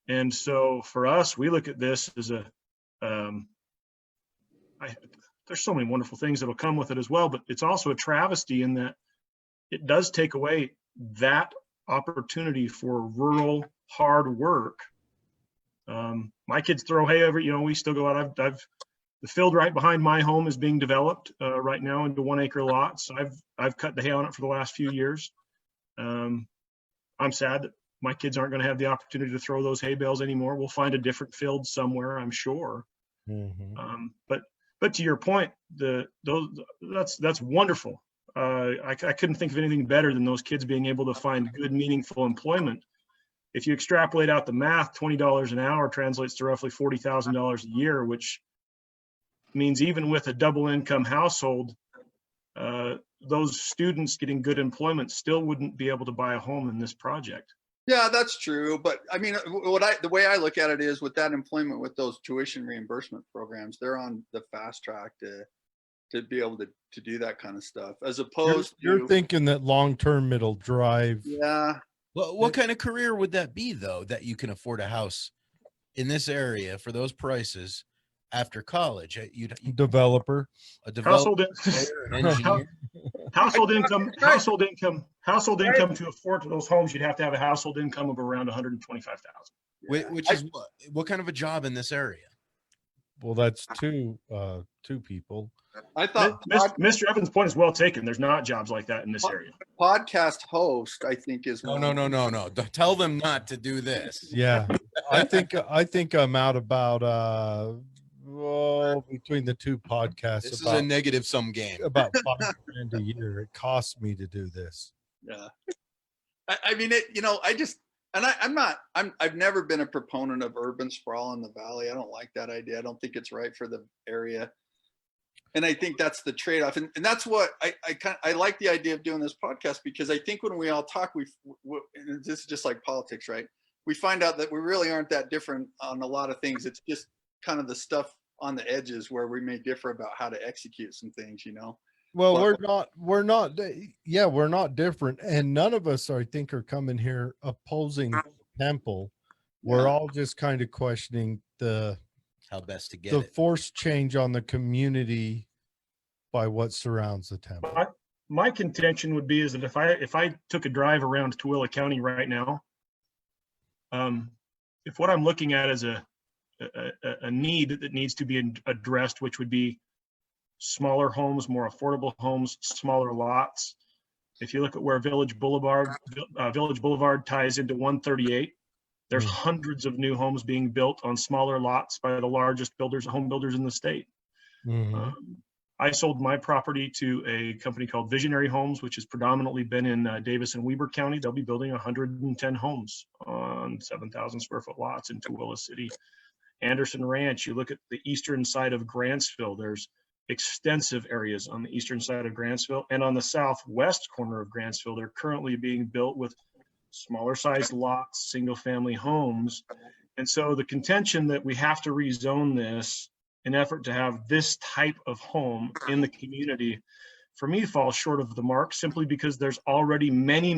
And so for us, we look at this as there's so many wonderful things that'll come with it as well, but it's also a travesty in that it does take away that opportunity for rural hard work. My kids throw hay over, you know, we still go out. The field right behind my home is being developed right now into 1 acre lots. I've cut the hay on it for the last few years. I'm sad that my kids aren't going to have the opportunity to throw those hay bales anymore. We'll find a different field somewhere, I'm sure. But to your point, that's wonderful. I couldn't think of anything better than those kids being able to find good, meaningful employment. If you extrapolate out the math, $20 an hour translates to roughly $40,000 a year, which means even with a double income household, those students getting good employment still wouldn't be able to buy a home in this project. Yeah, that's true. But I mean, the way I look at it is with that employment, with those tuition reimbursement programs, they're on the fast track to be able to do that kind of stuff, as opposed you're thinking that long-term it'll drive. Yeah. Well, what kind of career would that be, though, that you can afford a house in this area for those prices after college? You'd Developer, a developer, an engineer. Household income to afford those homes, you'd have to have a household income of around 125,000. Which is what kind of a job in this area? Well, that's two people. I thought Mr. Evans' point is well taken. There's not jobs like that in this area. Podcast host, I think, is No. Tell them not to do this. Yeah, I think I'm out about between the two podcasts. This is a negative sum game. About $5,000 a year. It costs me to do this. Yeah, I mean it. I've never been a proponent of urban sprawl in the valley. I don't like that idea. I don't think it's right for the area. And I think that's the trade-off. And that's what I like the idea of doing this podcast, because I think when we all talk, and this is just like politics, right? We find out that we really aren't that different on a lot of things. It's just kind of the stuff on the edges where we may differ about how to execute some things, Well, we're not different. And none of us, I think, are coming here opposing Temple. We're all just kind of questioning how best to get the it. forced change on the community by what surrounds the temple. My contention would be is that if I took a drive around Tooele County right now, if what I'm looking at is a need that needs to be addressed, which would be smaller homes, more affordable homes, smaller lots. If you look at where Village Boulevard ties into 138, there's hundreds of new homes being built on smaller lots by the largest home builders in the state. I sold my property to a company called Visionary Homes, which has predominantly been in Davis and Weber County. They'll be building 110 homes on 7,000 square foot lots in Tooele City. Anderson Ranch, you look at the eastern side of Grantsville, there's extensive areas on the eastern side of Grantsville, and on the southwest corner of Grantsville, they're currently being built with smaller sized lots, single family homes. And so the contention that we have to rezone this in effort to have this type of home in the community, for me, falls short of the mark, simply because there's already many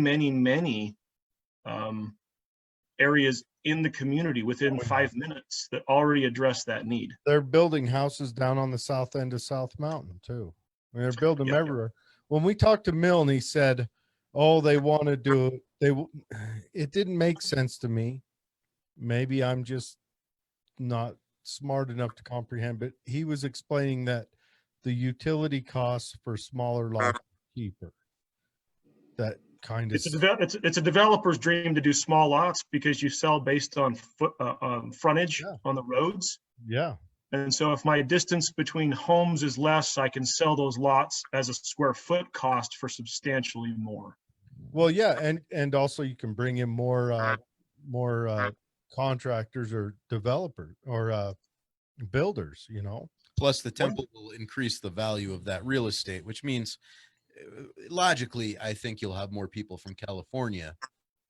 areas in the community within 5 minutes that already address that need. They're building houses down on the south end of South Mountain too. I mean, they're building them everywhere. When we talked to Milne, he said, they want to do it didn't make sense to me. Maybe I'm just not smart enough to comprehend, but he was explaining that the utility costs for smaller lots are cheaper. That kind of it's a developer's dream to do small lots because you sell based on frontage on the roads. Yeah. And so if my distance between homes is less, I can sell those lots as a square foot cost for substantially more. Well, yeah, and also you can bring in more contractors or developers or builders, Plus the temple will increase the value of that real estate, which means logically, I think you'll have more people from California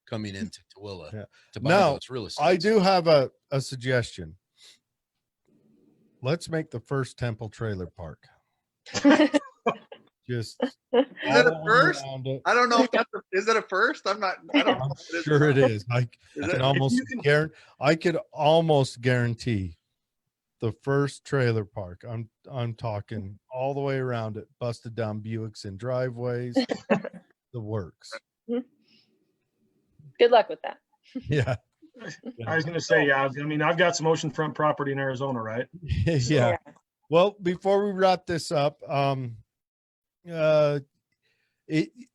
coming into Tooele to buy those real estate. I do have a suggestion. Let's make the first temple trailer park. Just is that a first? I don't know if is that a first? I'm sure it is. I could almost guarantee the first trailer park. I'm talking all the way around it, busted down Buicks and driveways, the works. Good luck with that. Yeah. I was going to say, I mean, I've got some oceanfront property in Arizona, right? Yeah. Well, before we wrap this up, it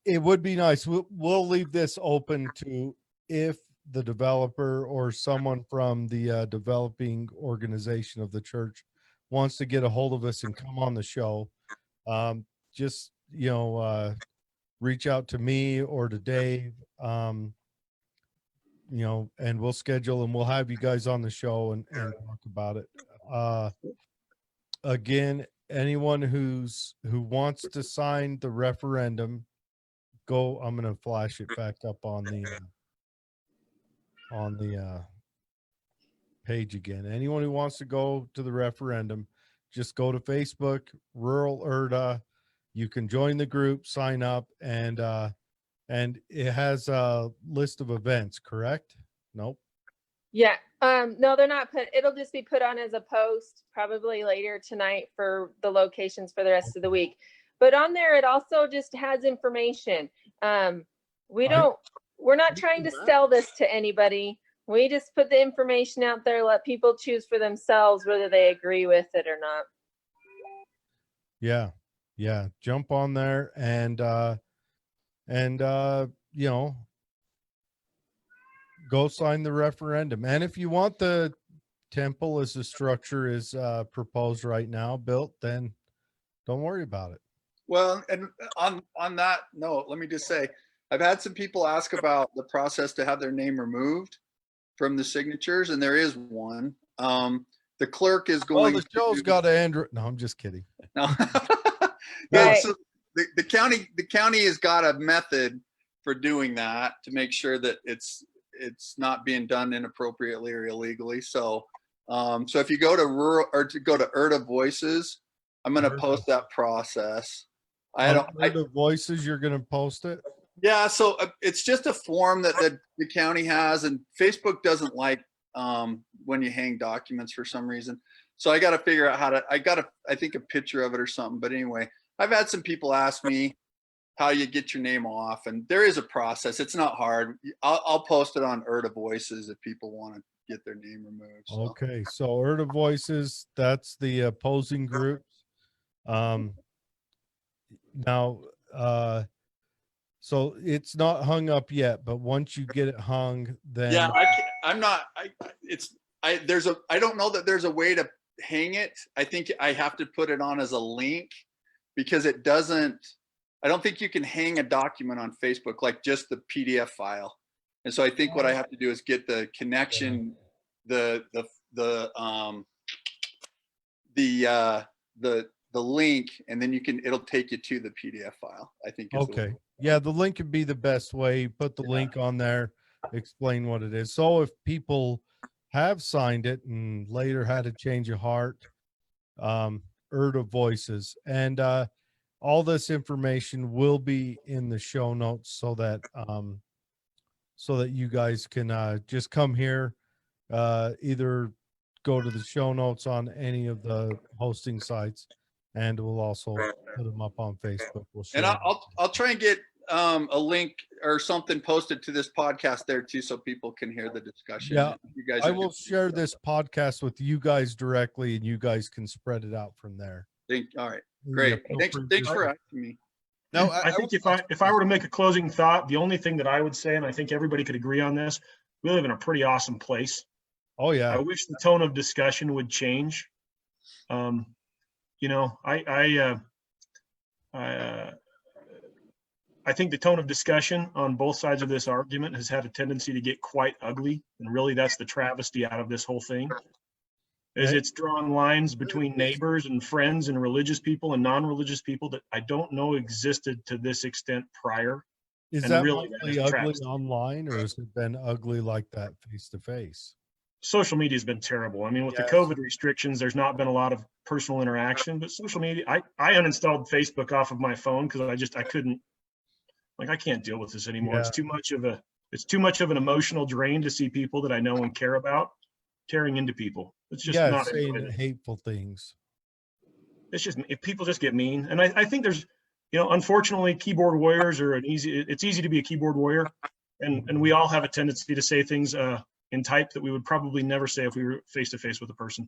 would be nice. We'll leave this open to if the developer or someone from the developing organization of the church wants to get a hold of us and come on the show. Just reach out to me or to Dave, and we'll schedule and we'll have you guys on the show and talk about it. Again, anyone who wants to sign the referendum, I'm going to flash it back up on the page again. Anyone who wants to go to the referendum, just go to Facebook, Rural Erda. You can join the group, sign up, and it has a list of events, correct? Nope. Yeah. No, they're not it'll just be put on as a post probably later tonight for the locations for the rest of the week. But on there, it also just has information. We're not trying to sell this to anybody. We just put the information out there, let people choose for themselves whether they agree with it or not. Yeah. Jump on there and go sign the referendum. And if you want the temple as the structure is proposed right now built, then don't worry about it. Well, and on that note, let me just say, I've had some people ask about the process to have their name removed from the signatures, and there is one. The clerk is going. The show's got to end. No, I'm just kidding. No. Right. So the county has got a method for doing that to make sure that it's not being done inappropriately or illegally. So if you go to Erda Voices, I'm going to post that process. Erda Voices, you're going to post it? Yeah. So it's just a form that the county has, and Facebook doesn't like when you hang documents for some reason. So I got to figure out I think a picture of it or something. But anyway, I've had some people ask me how you get your name off, and there is a process. It's not hard. I'll post it on Erda Voices if people want to get their name removed. So. Okay, so Erda Voices, that's the opposing groups. Now, so it's not hung up yet, but once you get it hung, then yeah, I don't know that there's a way to hang it. I think I have to put it on as a link, because I don't think you can hang a document on Facebook, like just the PDF file. And so I think what I have to do is get the connection, the link, and then it'll take you to the PDF file, I think. Okay. Yeah, the link would be the best way. Put the link on there, explain what it is. So if people have signed it and later had a change of heart, Erda Voices, and all this information will be in the show notes so that you guys can just come here, either go to the show notes on any of the hosting sites, and we'll also put them up on Facebook. And I'll try and get a link or something posted to this podcast there too, so people can hear the discussion. Yeah, you guys I will share this podcast with you guys directly, and you guys can spread it out from there. All right, great. Thanks for asking me. No, I think if I were to make a closing thought, the only thing that I would say, and I think everybody could agree on this, we live in a pretty awesome place. Oh yeah. I wish the tone of discussion would change. I think the tone of discussion on both sides of this argument has had a tendency to get quite ugly, and really that's the travesty out of this whole thing. Is it's drawn lines between neighbors and friends and religious people and non-religious people that I don't know existed to this extent prior. Is that really ugly online, or has it been ugly like that face to face? Social media has been terrible. I mean, with the COVID restrictions, there's not been a lot of personal interaction, but social media, I uninstalled Facebook off of my phone because I couldn't, I can't deal with this anymore. Yeah. It's too much of an emotional drain to see people that I know and care about tearing into people. It's just not saying hateful things. It's just, if people just get mean. And I think there's, unfortunately, keyboard warriors are it's easy to be a keyboard warrior. And we all have a tendency to say things in type that we would probably never say if we were face to face with a person.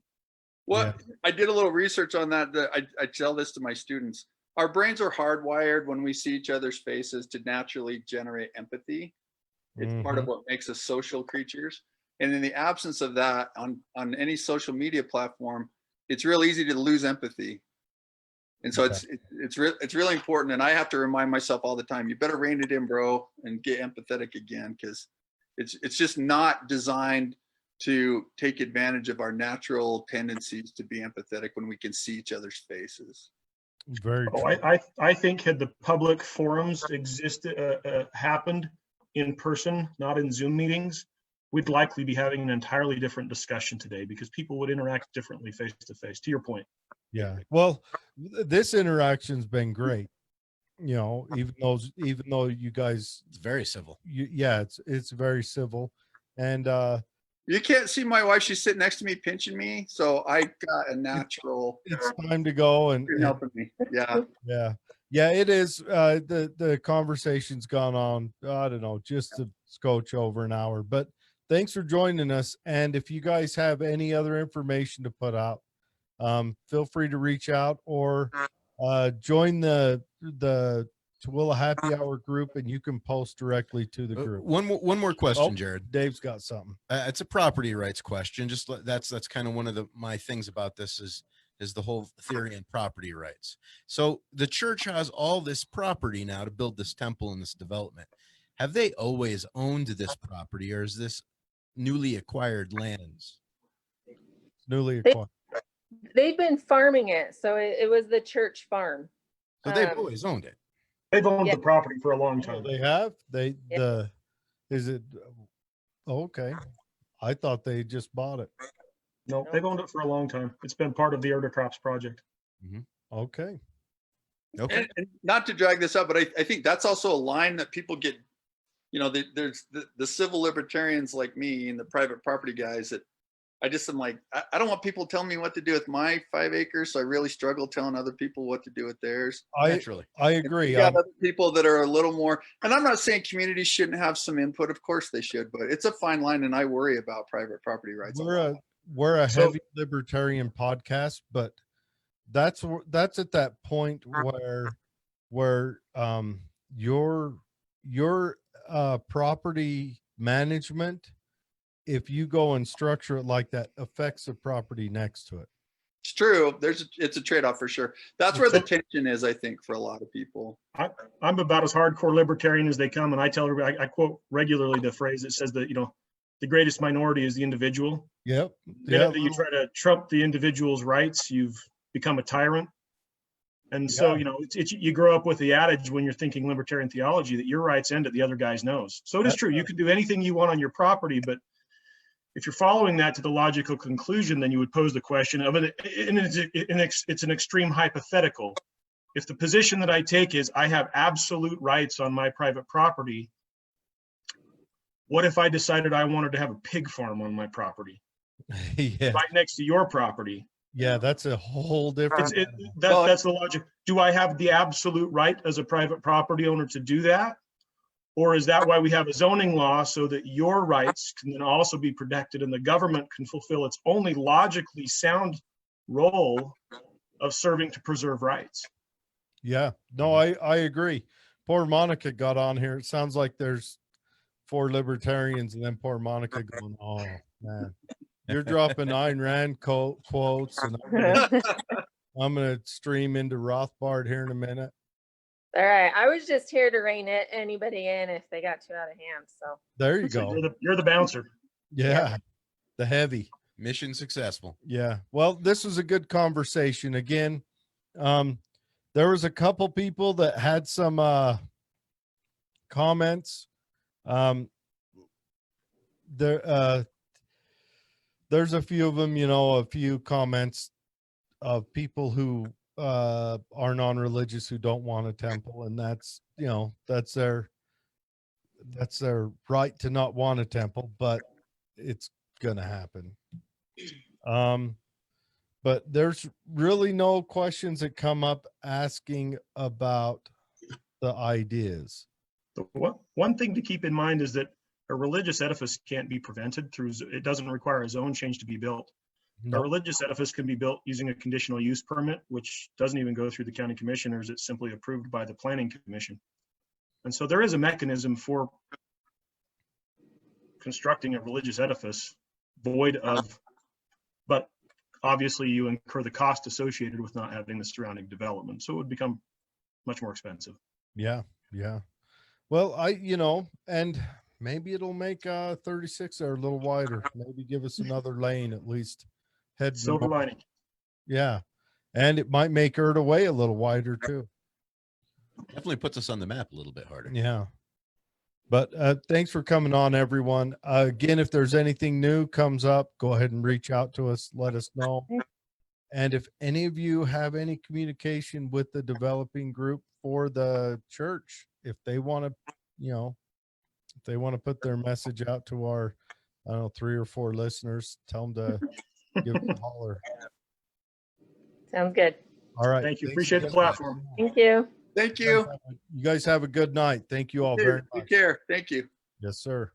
Well, I did a little research on that. I tell this to my students. Our brains are hardwired when we see each other's faces to naturally generate empathy. It's part of what makes us social creatures. And in the absence of that on any social media platform, it's real easy to lose empathy. And so it's really important. And I have to remind myself all the time, you better rein it in, bro, and get empathetic again, because it's just not designed to take advantage of our natural tendencies to be empathetic when we can see each other's faces. Very true. I think had the public forums happened in person, not in Zoom meetings, we'd likely be having an entirely different discussion today, because people would interact differently face to face, to your point. Yeah. Well, this interaction's been great. You know, even though you guys, It's very civil. It's very civil. And you can't see my wife, she's sitting next to me pinching me, so I got a natural, it's time to go. And helping me. Yeah, it is. The conversation's gone on, I don't know, just a scotch over an hour, but thanks for joining us. And if you guys have any other information to put out, feel free to reach out, or join the Tooele Happy Hour group, and you can post directly to the group. One more question, Jared. Dave's got something. It's a property rights question. Just that's kind of one of my things about this is the whole theory in property rights. So the church has all this property now to build this temple and this development. Have they always owned this property, or is this newly acquired lands? Newly acquired. They've been farming it, so it was the church farm. So they've always owned it. They've owned the property for a long Oh, time. they have. Is it okay? I thought they just bought it. No, they've owned it for a long time. It's been part of the Erda Crops project. Okay. And not to drag this up, but I think that's also a line that people get, you know, there's the civil libertarians like me and the private property guys that I'm like, I don't want people telling me what to do with my 5 acres. So I really struggle telling other people what to do with theirs. Naturally. I agree. You got other people that are a little more, and I'm not saying communities shouldn't have some input. Of course they should, but it's a fine line, and I worry about private property rights. We're a heavy libertarian podcast, but that's at that point where your property management, if you go and structure it like that, affects the property next to it. It's true. It's a trade-off for sure. That's where the tension is, I think, for a lot of people. I'm about as hardcore libertarian as they come, and I tell everybody, I quote regularly the phrase that says that, you know, the greatest minority is the individual. Yep. That you try to trump the individual's rights, you've become a tyrant. And so, you know, you grow up with the adage when you're thinking libertarian theology that your rights end at the other guy's nose. So it is true. You can do anything you want on your property, but if you're following that to the logical conclusion, then you would pose the question of it. It's an extreme hypothetical. If the position that I take is I have absolute rights on my private property, what if I decided I wanted to have a pig farm on my property? Right next to your property? Yeah, that's a whole different. That's the logic. Do I have the absolute right as a private property owner to do that? Or is that why we have a zoning law, so that your rights can then also be protected and the government can fulfill its only logically sound role of serving to preserve rights? Yeah, no, I agree. Poor Monica got on here. It sounds like there's 4 libertarians and then poor Monica going, oh man, you're dropping Ayn Rand quotes, and I'm gonna stream into Rothbard here in a minute. All right, I was just here to rein anybody in if they got too out of hand. So there you go. You're the bouncer. Yeah, the heavy. Mission successful. Yeah. Well, this was a good conversation. Again, there was a couple people that had some comments. There's a few of them, you know, a few comments of people who are non-religious who don't want a temple, and that's, you know, that's their right to not want a temple, but it's gonna happen. But there's really no questions that come up asking about the ideas. One thing to keep in mind is that a religious edifice can't be prevented through, it doesn't require a zone change to be built. A religious edifice can be built using a conditional use permit, which doesn't even go through the county commissioners. It's simply approved by the planning commission. And so there is a mechanism for constructing a religious edifice void of, but obviously you incur the cost associated with not having the surrounding development. So it would become much more expensive. Yeah. Well, and maybe it'll make 36 there a little wider. Maybe give us another lane at least. Head Silver north. lining. Yeah. And it might make Erda Way a little wider too. Definitely puts us on the map a little bit harder. Yeah. But thanks for coming on, everyone. Again, if there's anything new comes up, go ahead and reach out to us. Let us know. And if any of you have any communication with the developing group for the church, if they want to, if they want to put their message out to our, 3 or 4 listeners, tell them to give us a holler. Sounds good. All right. Thank you. Thanks Appreciate the again. platform. Thank you. Thank you. You guys have a good night. Thank you all very much. Take care. Thank you. Yes, sir.